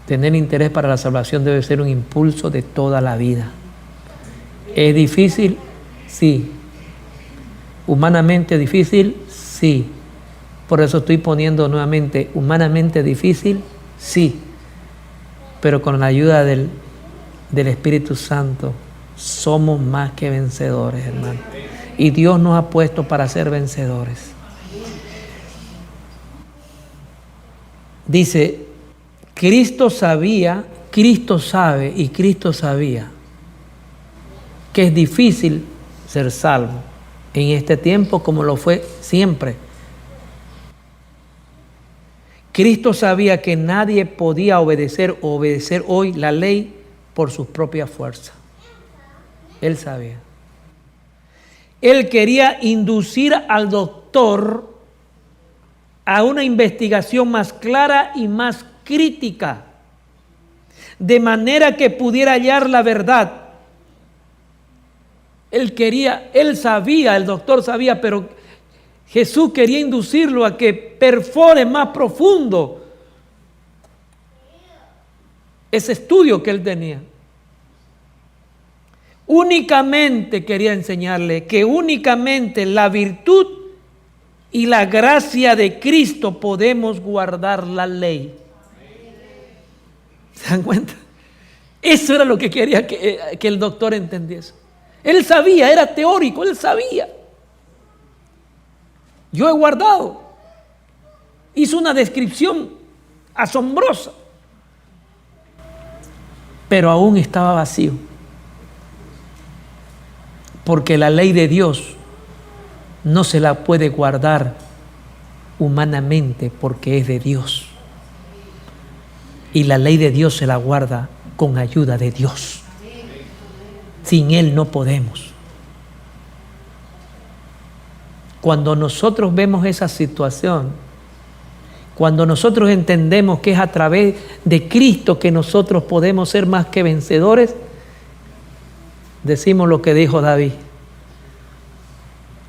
Tener interés para la salvación debe ser un impulso de toda la vida. ¿Es difícil? Sí. ¿Humanamente difícil? Sí. Por eso estoy poniendo nuevamente, humanamente difícil, sí. Pero con la ayuda del Espíritu Santo somos más que vencedores, hermano. Y Dios nos ha puesto para ser vencedores. Dice, Cristo sabe y Cristo sabía que es difícil ser salvo en este tiempo como lo fue siempre. Cristo sabía que nadie podía obedecer hoy la ley por sus propias fuerzas. Él sabía. Él quería inducir al doctor a una investigación más clara y más crítica, de manera que pudiera hallar la verdad. El doctor sabía, pero Jesús quería inducirlo a que perfore más profundo ese estudio que él tenía. Únicamente quería enseñarle que únicamente la virtud y la gracia de Cristo podemos guardar la ley. ¿Se dan cuenta? Eso era lo que quería que el doctor entendiese. Él sabía, era teórico, él sabía. Yo he guardado. Hizo una descripción asombrosa. Pero aún estaba vacío. Porque la ley de Dios no se la puede guardar humanamente porque es de Dios. Y la ley de Dios se la guarda con ayuda de Dios. Sin Él no podemos. Cuando nosotros vemos esa situación, cuando nosotros entendemos que es a través de Cristo que nosotros podemos ser más que vencedores, decimos lo que dijo David: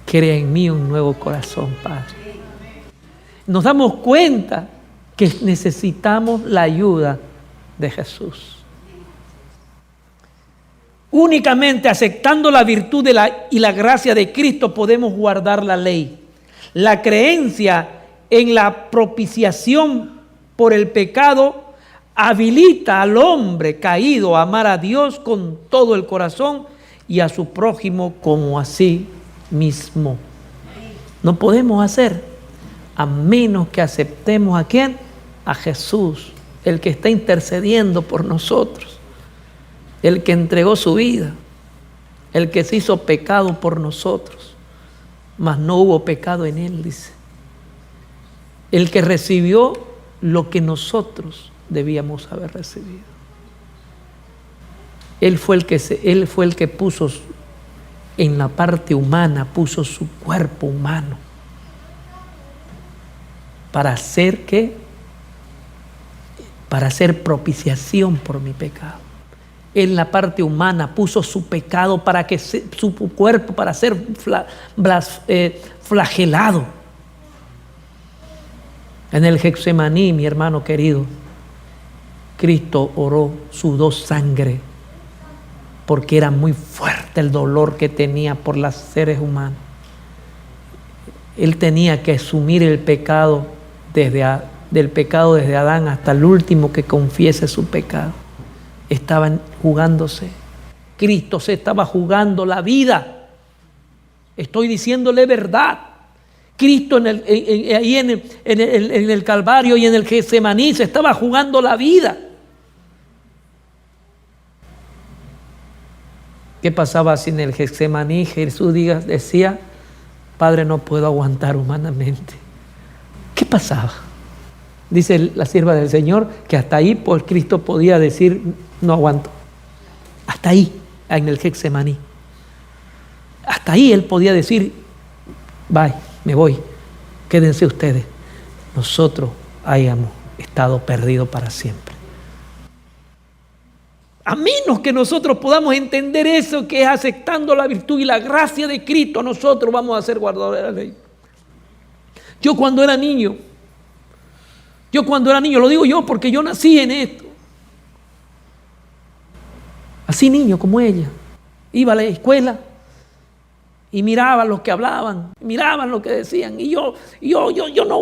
crea en mí un nuevo corazón, Padre. Nos damos cuenta que necesitamos la ayuda de Jesús. Únicamente aceptando la virtud y la gracia de Cristo podemos guardar la ley. La creencia en la propiciación por el pecado habilita al hombre caído a amar a Dios con todo el corazón y a su prójimo como a sí mismo. No podemos hacer a menos que aceptemos ¿a quién? A Jesús, el que está intercediendo por nosotros, el que entregó su vida, el que se hizo pecado por nosotros, mas no hubo pecado en él, dice. El que recibió lo que nosotros debíamos haber recibido. Él fue el que puso en la parte humana, puso su cuerpo humano para hacer ¿qué? Para hacer propiciación por mi pecado. En la parte humana puso su pecado para que su cuerpo para ser flagelado. En el Getsemaní, mi hermano querido, Cristo oró, sudó sangre, porque era muy fuerte el dolor que tenía por los seres humanos. Él tenía que asumir el pecado desde Adán hasta el último que confiese su pecado. Estaban jugándose. Cristo se estaba jugando la vida. Estoy diciéndole verdad. Cristo ahí en el Calvario y en el Getsemaní se estaba jugando la vida. ¿Qué pasaba si en el Getsemaní Jesús decía, Padre, no puedo aguantar humanamente? ¿Qué pasaba? Dice la sierva del Señor que hasta ahí pues Cristo podía decir, no aguanto. Hasta ahí, en el Getsemaní. Hasta ahí Él podía decir, bye, me voy, quédense ustedes. Nosotros hayamos estado perdidos para siempre. A menos que nosotros podamos entender eso, que es aceptando la virtud y la gracia de Cristo, nosotros vamos a ser guardadores de la ley. Yo cuando era niño, lo digo yo porque yo nací en esto. Así niño como ella, iba a la escuela y miraba lo que hablaban, miraban lo que decían, y yo no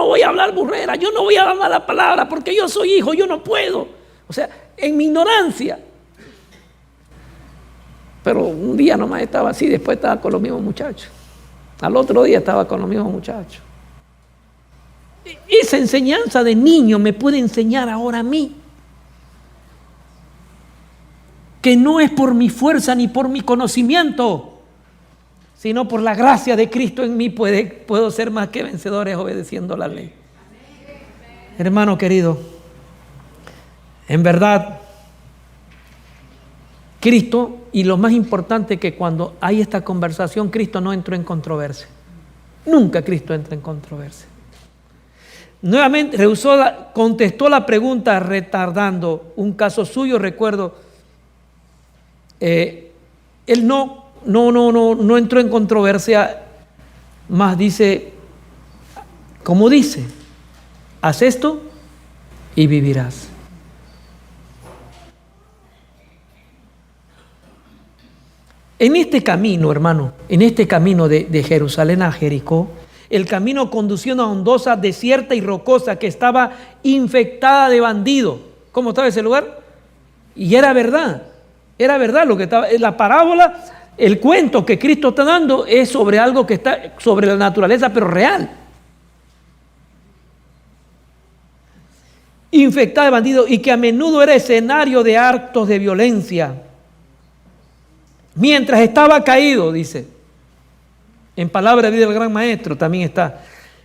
voy a hablar burrera, yo no voy a dar mala palabra porque yo soy hijo, yo no puedo. O sea, en mi ignorancia. Pero un día nomás estaba así, después estaba con los mismos muchachos. Al otro día estaba con los mismos muchachos. Esa enseñanza de niño me puede enseñar ahora a mí que no es por mi fuerza ni por mi conocimiento, sino por la gracia de Cristo en mí puedo ser más que vencedores obedeciendo la ley. Hermano querido, en verdad, Cristo, y lo más importante que cuando hay esta conversación, Cristo no entró en controversia. Nunca Cristo entra en controversia. Nuevamente contestó la pregunta retardando un caso suyo, recuerdo. Él no entró en controversia, más dice, como dice, haz esto y vivirás. En este camino, hermano, en este camino de Jerusalén a Jericó, el camino condució a una hondosa, desierta y rocosa que estaba infectada de bandidos. ¿Cómo estaba ese lugar? Y era verdad lo que estaba. La parábola, el cuento que Cristo está dando es sobre algo que está sobre la naturaleza, pero real. Infectada de bandidos y que a menudo era escenario de actos de violencia. Mientras estaba caído, dice, en palabra de vida del gran maestro también está.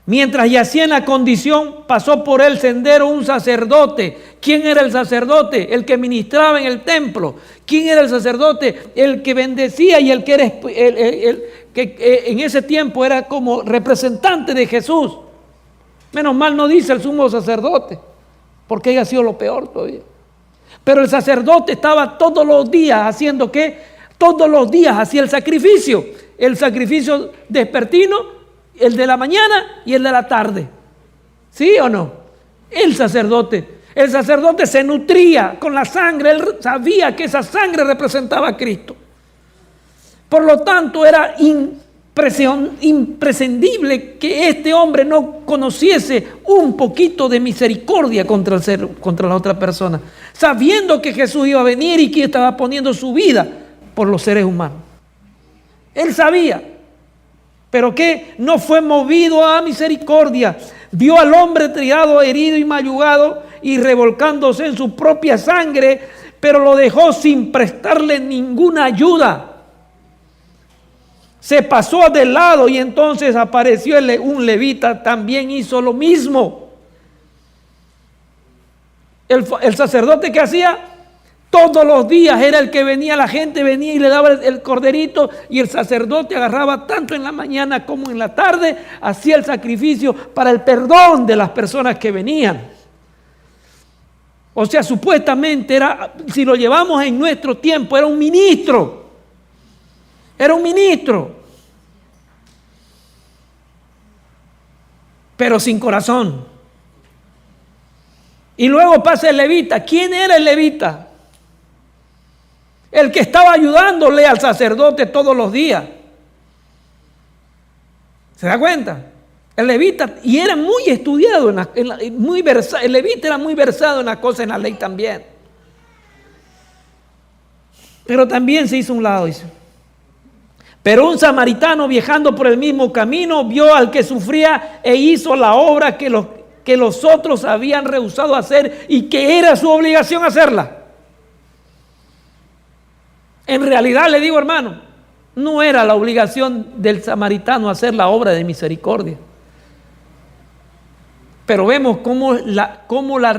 Mientras yacía en la condición, pasó por el sendero un sacerdote. ¿Quién era el sacerdote? El que ministraba en el templo. ¿Quién era el sacerdote? El que bendecía y el que era que en ese tiempo era como representante de Jesús. Menos mal no dice el sumo sacerdote, porque haya sido lo peor todavía. Pero el sacerdote estaba todos los días haciendo ¿qué? Todos los días hacía el sacrificio vespertino, el de la mañana y el de la tarde. ¿Sí o no? El sacerdote. El sacerdote se nutría con la sangre, él sabía que esa sangre representaba a Cristo. Por lo tanto, era imprescindible que este hombre no conociese un poquito de misericordia contra la otra persona, sabiendo que Jesús iba a venir y que estaba poniendo su vida por los seres humanos. Él sabía, pero que no fue movido a misericordia. Vio al hombre tirado, herido y mayugado y revolcándose en su propia sangre, pero lo dejó sin prestarle ninguna ayuda. Se pasó de lado y entonces apareció un levita, también hizo lo mismo. El sacerdote que hacía todos los días era el que venía, la gente venía y le daba el corderito, y el sacerdote agarraba tanto en la mañana como en la tarde, hacía el sacrificio para el perdón de las personas que venían. O sea, supuestamente era, si lo llevamos en nuestro tiempo, era un ministro. Era un ministro. Pero sin corazón. Y luego pasa el levita. ¿Quién era el levita? El que estaba ayudándole al sacerdote todos los días. ¿Se da cuenta? El levita, y era muy estudiado, el levita era muy versado en las cosas, en la ley también. Pero también se hizo un lado, dice. Pero un samaritano viajando por el mismo camino vio al que sufría e hizo la obra que los otros habían rehusado hacer y que era su obligación hacerla. En realidad, le digo, hermano, no era la obligación del samaritano hacer la obra de misericordia. Pero vemos cómo la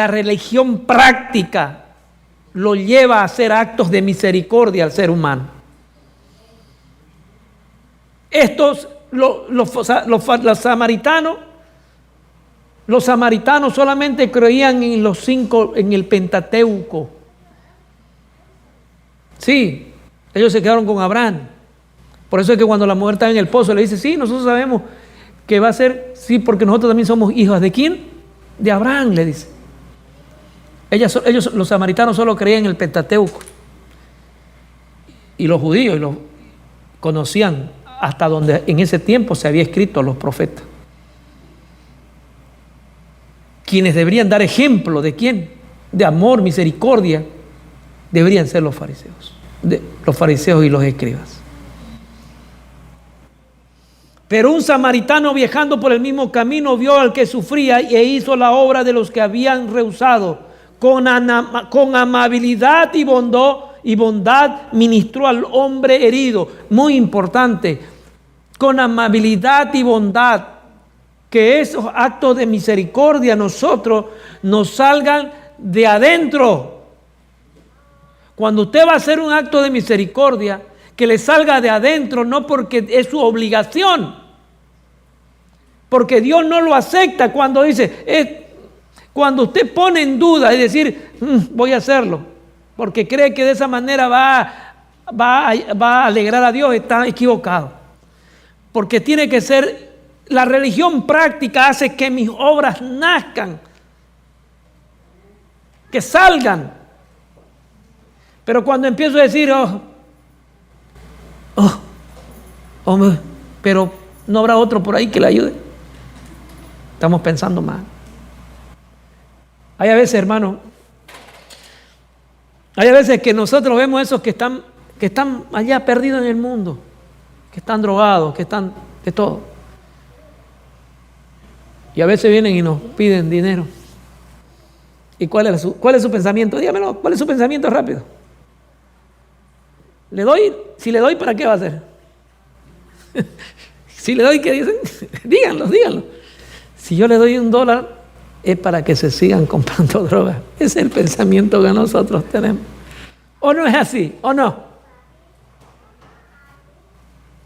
religión práctica lo lleva a hacer actos de misericordia al ser humano. Los samaritanos solamente creían en los 5, en el Pentateuco. Sí, ellos se quedaron con Abraham. Por eso es que cuando la mujer estaba en el pozo le dice, sí, nosotros sabemos que va a ser, sí, porque nosotros también somos hijos de ¿quién? De Abraham, le dice. Ellos, los samaritanos, solo creían en el Pentateuco. Y los judíos conocían hasta donde en ese tiempo se había escrito a los profetas. Quienes deberían dar ejemplo de quién, de amor, misericordia, deberían ser los fariseos y los escribas. Pero un samaritano viajando por el mismo camino vio al que sufría e hizo la obra de los que habían rehusado. Con amabilidad y bondad ministró al hombre herido. Muy importante, con amabilidad y bondad, que esos actos de misericordia nosotros nos salgan de adentro. Cuando usted va a hacer un acto de misericordia, que le salga de adentro, no porque es su obligación, porque Dios no lo acepta cuando dice, cuando usted pone en duda y decir, voy a hacerlo, porque cree que de esa manera va a alegrar a Dios, está equivocado. Porque tiene que ser, la religión práctica hace que mis obras nazcan, que salgan. Pero cuando empiezo a decir, hombre, pero no habrá otro por ahí que le ayude, estamos pensando mal. Hay a veces, hermano, que nosotros vemos esos que están allá perdidos en el mundo, que están drogados, que están de todo. Y a veces vienen y nos piden dinero. ¿Y cuál es su pensamiento? Dígamelo, ¿cuál es su pensamiento rápido? ¿Le doy? Si le doy, ¿para qué va a ser? Si le doy, ¿qué dicen? Díganlo. Si yo le doy $1, es para que se sigan comprando drogas. Ese es el pensamiento que nosotros tenemos. ¿O no es así? ¿O no?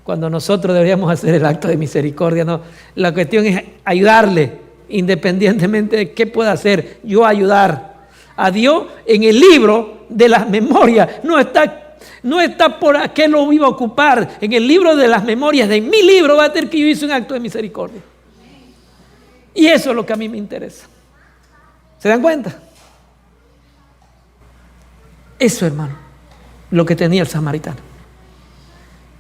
Cuando nosotros deberíamos hacer el acto de misericordia, no. La cuestión es ayudarle, independientemente de qué pueda hacer. Yo ayudar a Dios en el libro de las memorias. No está por qué lo iba a ocupar. En el libro de las memorias, de mi libro, va a tener que yo hice un acto de misericordia. Y eso es lo que a mí me interesa. ¿Se dan cuenta? Eso, hermano, lo que tenía el samaritano.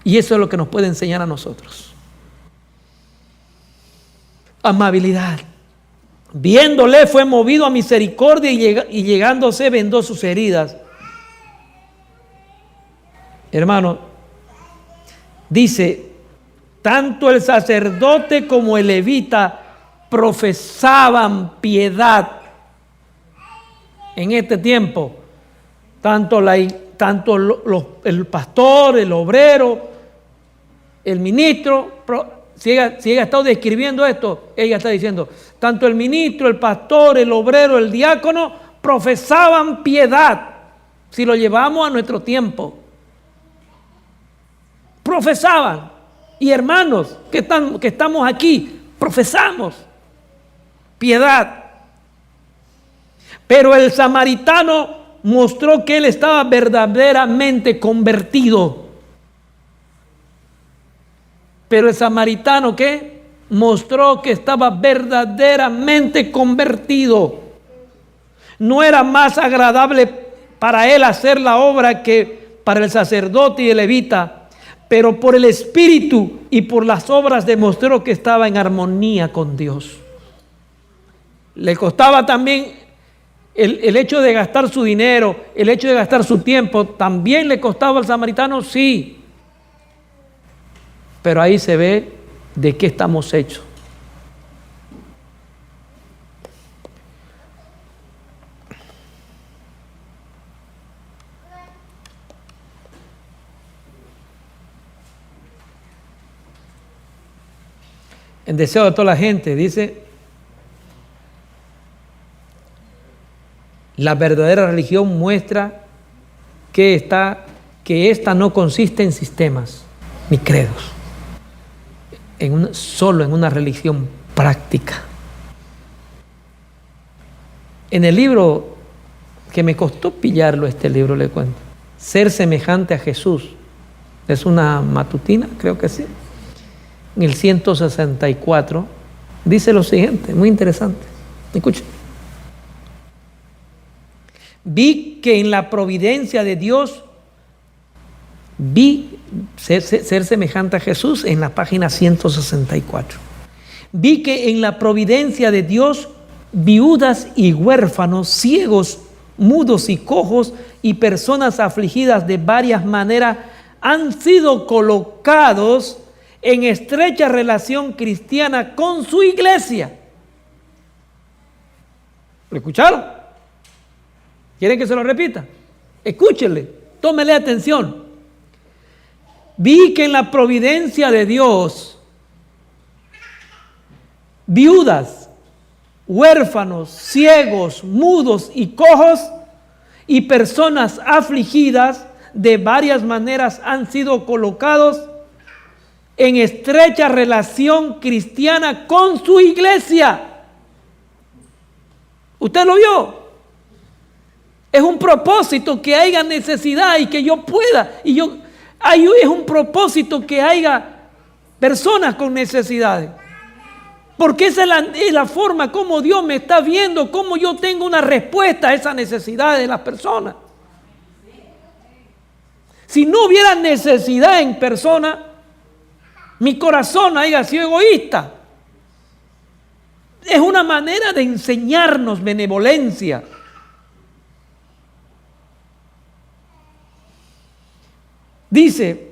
Y eso es lo que nos puede enseñar a nosotros. Amabilidad. Viéndole fue movido a misericordia y llegándose vendó sus heridas. Hermano, dice, tanto el sacerdote como el levita profesaban piedad en este tiempo. Tanto el pastor, el obrero, el ministro, si ella ha estado describiendo esto, ella está diciendo, tanto el ministro, el pastor, el obrero, el diácono, profesaban piedad, si lo llevamos a nuestro tiempo. Profesaban. Y hermanos que estamos aquí, profesamos piedad. Pero el samaritano mostró que él estaba verdaderamente convertido. Pero el samaritano, ¿qué? Mostró que estaba verdaderamente convertido. No era más agradable para él hacer la obra que para el sacerdote y el levita, pero por el Espíritu y por las obras demostró que estaba en armonía con Dios. Le costaba también el hecho de gastar su dinero, el hecho de gastar su tiempo, también le costaba al samaritano, sí. Pero ahí se ve de qué estamos hechos. En deseo de toda la gente, dice, la verdadera religión muestra que esta no consiste en sistemas ni credos, solo en una religión práctica. En el libro, que me costó pillarlo, este libro, le cuento, Ser semejante a Jesús, es una matutina, creo que sí, en el 164, dice lo siguiente, muy interesante, escuchen. Vi que en la providencia de Dios, ser semejante a Jesús en la página 164. Vi que en la providencia de Dios, viudas y huérfanos, ciegos, mudos y cojos y personas afligidas de varias maneras han sido colocados en estrecha relación cristiana con su iglesia. ¿Lo escucharon? ¿Quieren que se lo repita? Escúchenle, tómenle atención. Vi que en la providencia de Dios, viudas, huérfanos, ciegos, mudos y cojos y personas afligidas de varias maneras han sido colocados en estrecha relación cristiana con su iglesia. ¿Usted lo vio? Es un propósito que haya necesidad y que yo pueda. Es un propósito que haya personas con necesidades. Porque esa es la forma como Dios me está viendo, cómo yo tengo una respuesta a esa necesidad de las personas. Si no hubiera necesidad en persona, mi corazón haya sido egoísta. Es una manera de enseñarnos benevolencia. Dice,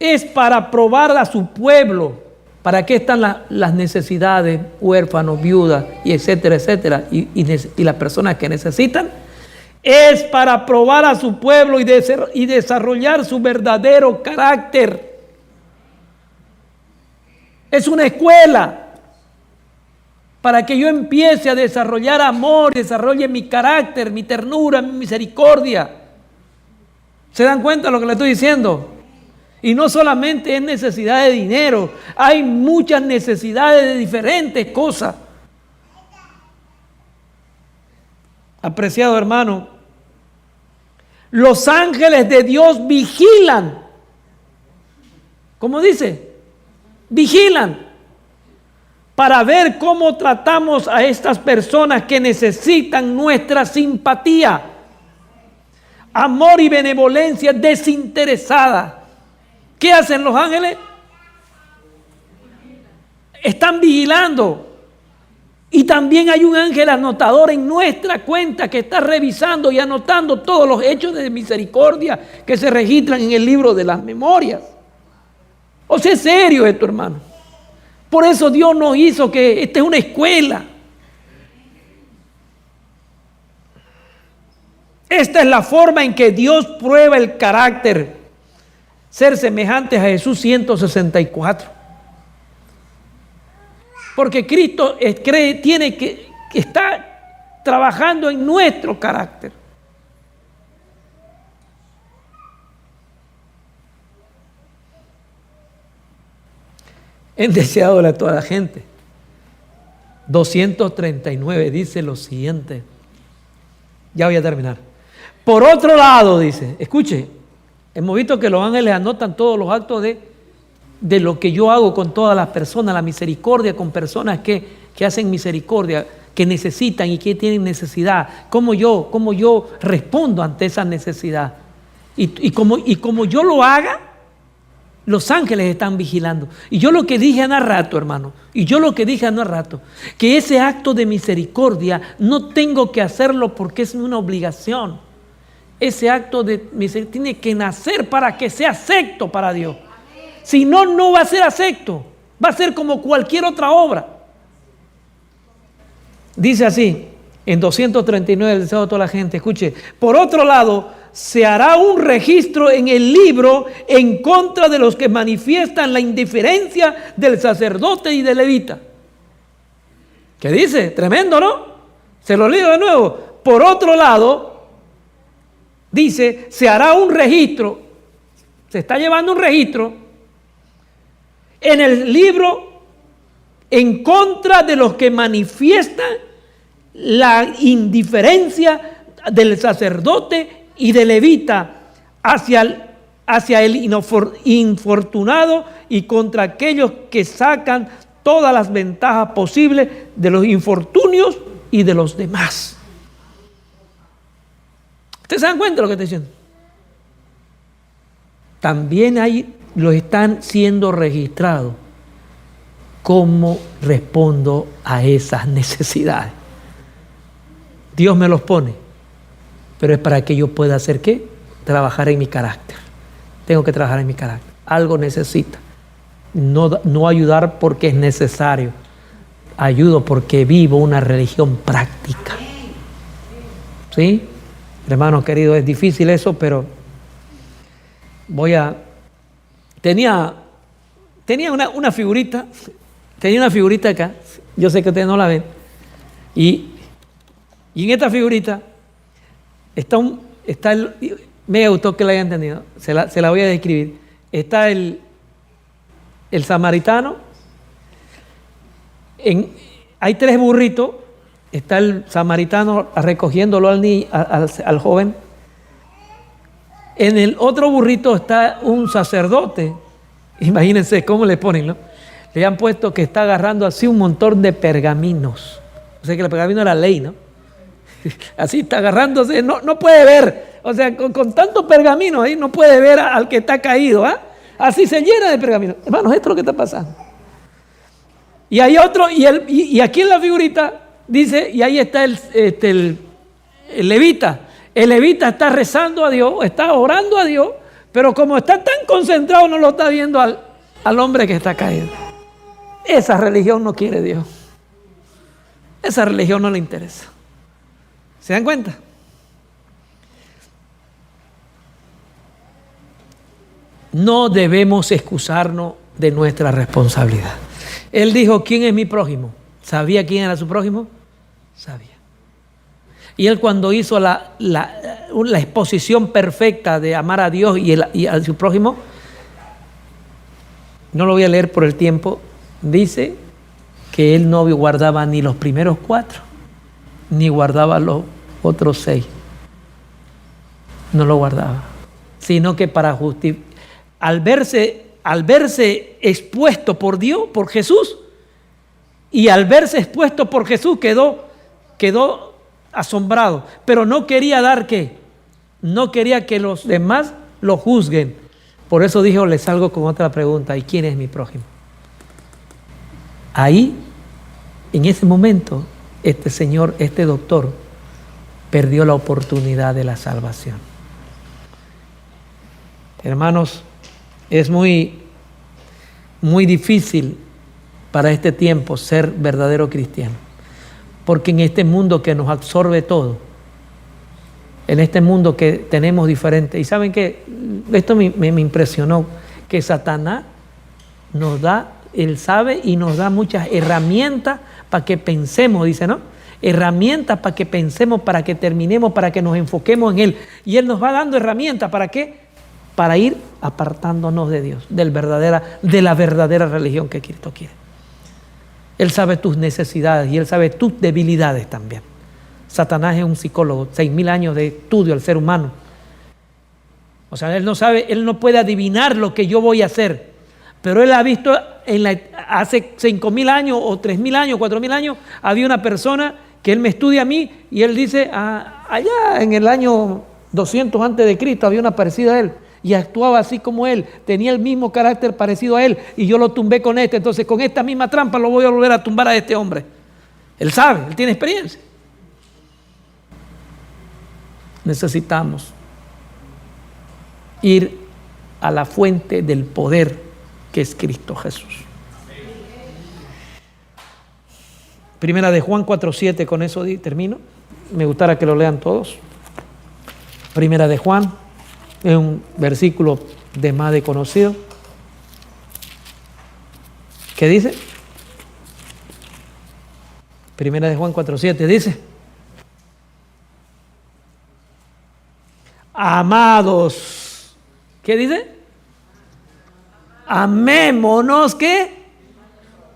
es para probar a su pueblo, para qué están las necesidades, huérfanos, viudas, y etcétera, etcétera, y las personas que necesitan. Es para probar a su pueblo y desarrollar su verdadero carácter. Es una escuela para que yo empiece a desarrollar amor, desarrolle mi carácter, mi ternura, mi misericordia. ¿Se dan cuenta de lo que le estoy diciendo? Y no solamente es necesidad de dinero, hay muchas necesidades de diferentes cosas. Apreciado hermano, los ángeles de Dios vigilan. ¿Cómo dice? Vigilan para ver cómo tratamos a estas personas que necesitan nuestra simpatía, amor y benevolencia desinteresada. ¿Qué hacen los ángeles? Están vigilando. Y también hay un ángel anotador en nuestra cuenta que está revisando y anotando todos los hechos de misericordia que se registran en el libro de las memorias. O sea, es serio esto, hermano. Por eso Dios nos hizo que esta es una escuela. Esta es la forma en que Dios prueba el carácter. Ser semejantes a Jesús 164. Porque Cristo tiene que está trabajando en nuestro carácter. En deseado de toda la gente. 239 dice lo siguiente. Ya voy a terminar. Por otro lado, dice, escuche, hemos visto que los ángeles anotan todos los actos de lo que yo hago con todas las personas, la misericordia con personas que hacen misericordia, que necesitan y que tienen necesidad. Cómo yo respondo ante esa necesidad. Y como yo lo haga, los ángeles están vigilando. Y yo lo que dije hace rato, hermano, que ese acto de misericordia no tengo que hacerlo porque es una obligación. Ese acto de misericordia tiene que nacer para que sea acepto para Dios. Si no, no va a ser acepto. Va a ser como cualquier otra obra. Dice así, en 239 del deseo de toda la gente, escuche. Por otro lado, se hará un registro en el libro en contra de los que manifiestan la indiferencia del sacerdote y del levita. ¿Qué dice? Tremendo, ¿no? Se lo leo de nuevo. Por otro lado, dice, se hará un registro. Se está llevando un registro en el libro en contra de los que manifiestan la indiferencia del sacerdote y del levita hacia el infortunado y contra aquellos que sacan todas las ventajas posibles de los infortunios y de los demás. ¿Ustedes se dan cuenta de lo que estoy diciendo? También lo están siendo registrados. ¿Cómo respondo a esas necesidades? Dios me los pone, pero es para que yo pueda hacer ¿qué? Trabajar en mi carácter. Tengo que trabajar en mi carácter. Algo necesita. No ayudar porque es necesario. Ayudo porque vivo una religión práctica. ¿Sí? Hermanos queridos, es difícil eso, pero tenía una figurita. Tenía una figurita acá. Yo sé que ustedes no la ven. Y en esta figurita me gustó que la hayan entendido. Se la voy a describir. Está el samaritano. Hay 3 burritos. Está el samaritano recogiéndolo al joven. En el otro burrito está un sacerdote. Imagínense cómo le ponen, ¿no? Le han puesto que está agarrando así un montón de pergaminos. O sea que el pergamino era ley, ¿no? Así está agarrándose, no puede ver. O sea, con tantos pergaminos ahí no puede ver al que está caído, ¿ah? Así se llena de pergaminos. Hermanos, esto es lo que está pasando. Y hay otro, y aquí en la figurita dice, y ahí está el levita. El levita está rezando a Dios, está orando a Dios, pero como está tan concentrado no lo está viendo al hombre que está caído. Esa religión no quiere Dios. Esa religión no le interesa. ¿Se dan cuenta? No debemos excusarnos de nuestra responsabilidad. Él dijo, ¿quién es mi prójimo? ¿Sabía quién era su prójimo? Sabía. Y él cuando hizo la exposición perfecta de amar a Dios y a su prójimo, no lo voy a leer por el tiempo, dice que él no guardaba ni los primeros 4, ni guardaba los otros 6. No lo guardaba. Sino que para justificar, al verse expuesto por Dios, por Jesús, Y al verse expuesto por Jesús quedó asombrado, pero no quería dar ¿qué? No quería que los demás lo juzguen. Por eso dijo, le salgo con otra pregunta: ¿y quién es mi prójimo? Ahí, en ese momento, este señor, este doctor, perdió la oportunidad de la salvación. Hermanos, es muy difícil para este tiempo ser verdadero cristiano, porque en este mundo que nos absorbe todo, en este mundo que tenemos diferente, y saben que esto me impresionó, que Satanás nos da, él sabe y nos da muchas herramientas para que pensemos, dice, ¿no? Herramientas para que pensemos, para que terminemos, para que nos enfoquemos en Él. Y Él nos va dando herramientas, ¿para qué? Para ir apartándonos de Dios, de la verdadera religión que Cristo quiere. Él sabe tus necesidades y Él sabe tus debilidades también. Satanás es un psicólogo, 6.000 años de estudio al ser humano. O sea, Él no sabe, Él no puede adivinar lo que yo voy a hacer. Pero Él ha visto, hace 5.000 años o 3.000 años, 4.000 años, había una persona que Él me estudia a mí y Él dice, allá en el año 200 antes de Cristo había una parecida a Él y actuaba así como Él, tenía el mismo carácter parecido a Él y yo lo tumbé con este, entonces con esta misma trampa lo voy a volver a tumbar a este hombre. Él sabe, Él tiene experiencia. Necesitamos ir a la fuente del poder que es Cristo Jesús. Primera de Juan 4:7, con eso termino. Me gustaría que lo lean todos. Primera de Juan, es un versículo de más de conocido. ¿Qué dice? Primera de Juan 4:7 dice: amados, ¿qué dice? Amémonos, ¿qué?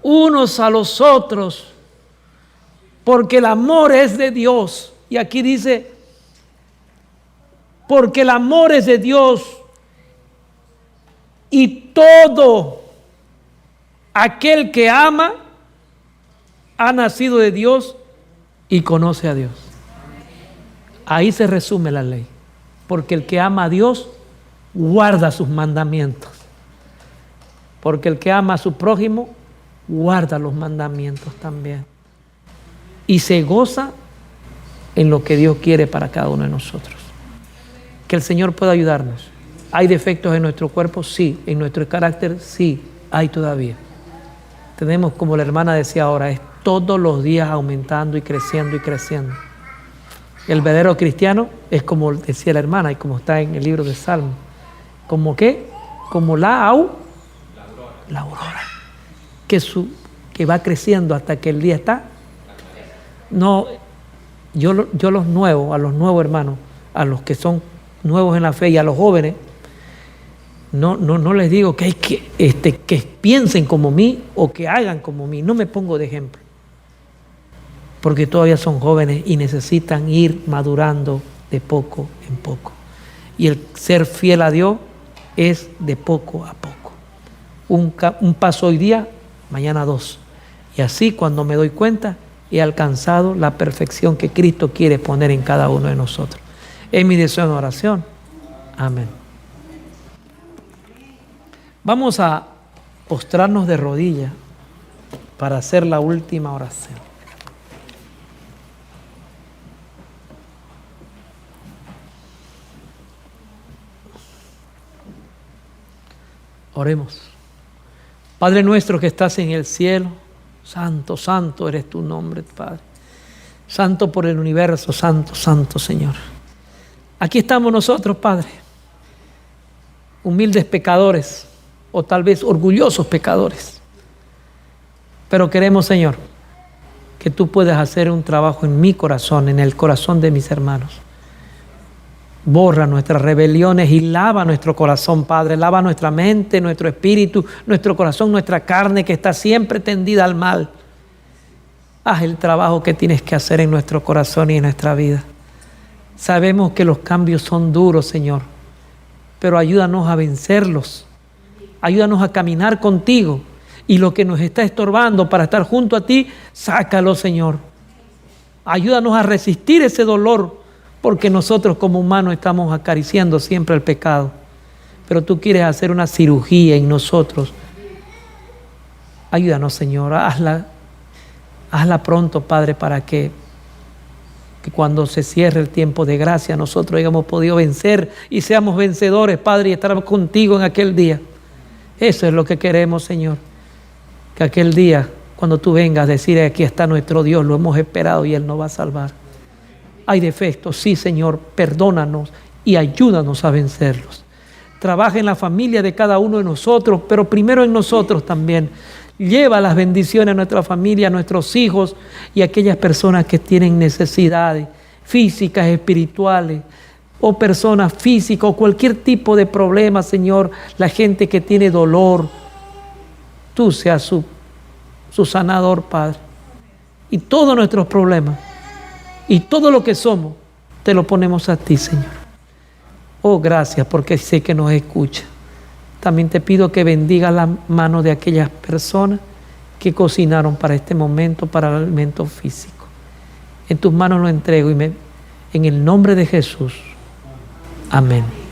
Unos a los otros, porque el amor es de Dios. Y aquí dice, porque el amor es de Dios, y todo aquel que ama ha nacido de Dios y conoce a Dios. Ahí se resume la ley, porque el que ama a Dios guarda sus mandamientos. Porque el que ama a su prójimo guarda los mandamientos también. Y se goza en lo que Dios quiere para cada uno de nosotros. Que el Señor pueda ayudarnos. ¿Hay defectos en nuestro cuerpo? Sí. ¿En nuestro carácter? Sí, hay todavía. Tenemos, como la hermana decía ahora, es todos los días aumentando y creciendo y creciendo. El verdadero cristiano es como decía la hermana y como está en el libro de Salmos. ¿Como qué? Como la aurora, que va creciendo hasta que el día está. No, yo a los nuevos hermanos, a los que son nuevos en la fe y a los jóvenes, no les digo que hay que piensen como mí o que hagan como mí. No me pongo de ejemplo, porque todavía son jóvenes y necesitan ir madurando de poco en poco. Y el ser fiel a Dios es de poco a poco. Un paso hoy día, mañana 2. Y así, cuando me doy cuenta, he alcanzado la perfección que Cristo quiere poner en cada uno de nosotros. Es mi deseo en oración. Amén. Vamos a postrarnos de rodillas para hacer la última oración. Oremos. Padre nuestro que estás en el cielo, santo, santo eres tu nombre, Padre. Santo por el universo, santo, santo Señor. Aquí estamos nosotros, Padre, humildes pecadores o tal vez orgullosos pecadores. Pero queremos, Señor, que tú puedas hacer un trabajo en mi corazón, en el corazón de mis hermanos. Borra nuestras rebeliones y lava nuestro corazón, Padre. Lava nuestra mente, nuestro espíritu, nuestro corazón, nuestra carne que está siempre tendida al mal. Haz el trabajo que tienes que hacer en nuestro corazón y en nuestra vida. Sabemos que los cambios son duros, Señor, pero ayúdanos a vencerlos. Ayúdanos a caminar contigo Y lo que nos está estorbando para estar junto a ti, sácalo, Señor. Ayúdanos a resistir ese dolor, porque nosotros como humanos estamos acariciando siempre el pecado. Pero tú quieres hacer una cirugía en nosotros. Ayúdanos, Señor, hazla pronto, Padre, para que cuando se cierre el tiempo de gracia, nosotros hayamos podido vencer y seamos vencedores, Padre, y estar contigo en aquel día. Eso es lo que queremos, Señor. Que aquel día, cuando tú vengas, decir: aquí está nuestro Dios, lo hemos esperado y Él nos va a salvar. Hay defectos, sí, Señor, perdónanos y ayúdanos a vencerlos. Trabaja en la familia de cada uno de nosotros, pero primero en nosotros también. Lleva las bendiciones a nuestra familia, a nuestros hijos y a aquellas personas que tienen necesidades físicas, espirituales, o personas físicas, o cualquier tipo de problema, Señor. La gente que tiene dolor, tú seas su sanador, Padre. Y todos nuestros problemas y todo lo que somos, te lo ponemos a ti, Señor. Oh, gracias, porque sé que nos escucha. También te pido que bendiga la mano de aquellas personas que cocinaron para este momento, para el alimento físico. En tus manos lo entrego y en el nombre de Jesús. Amén.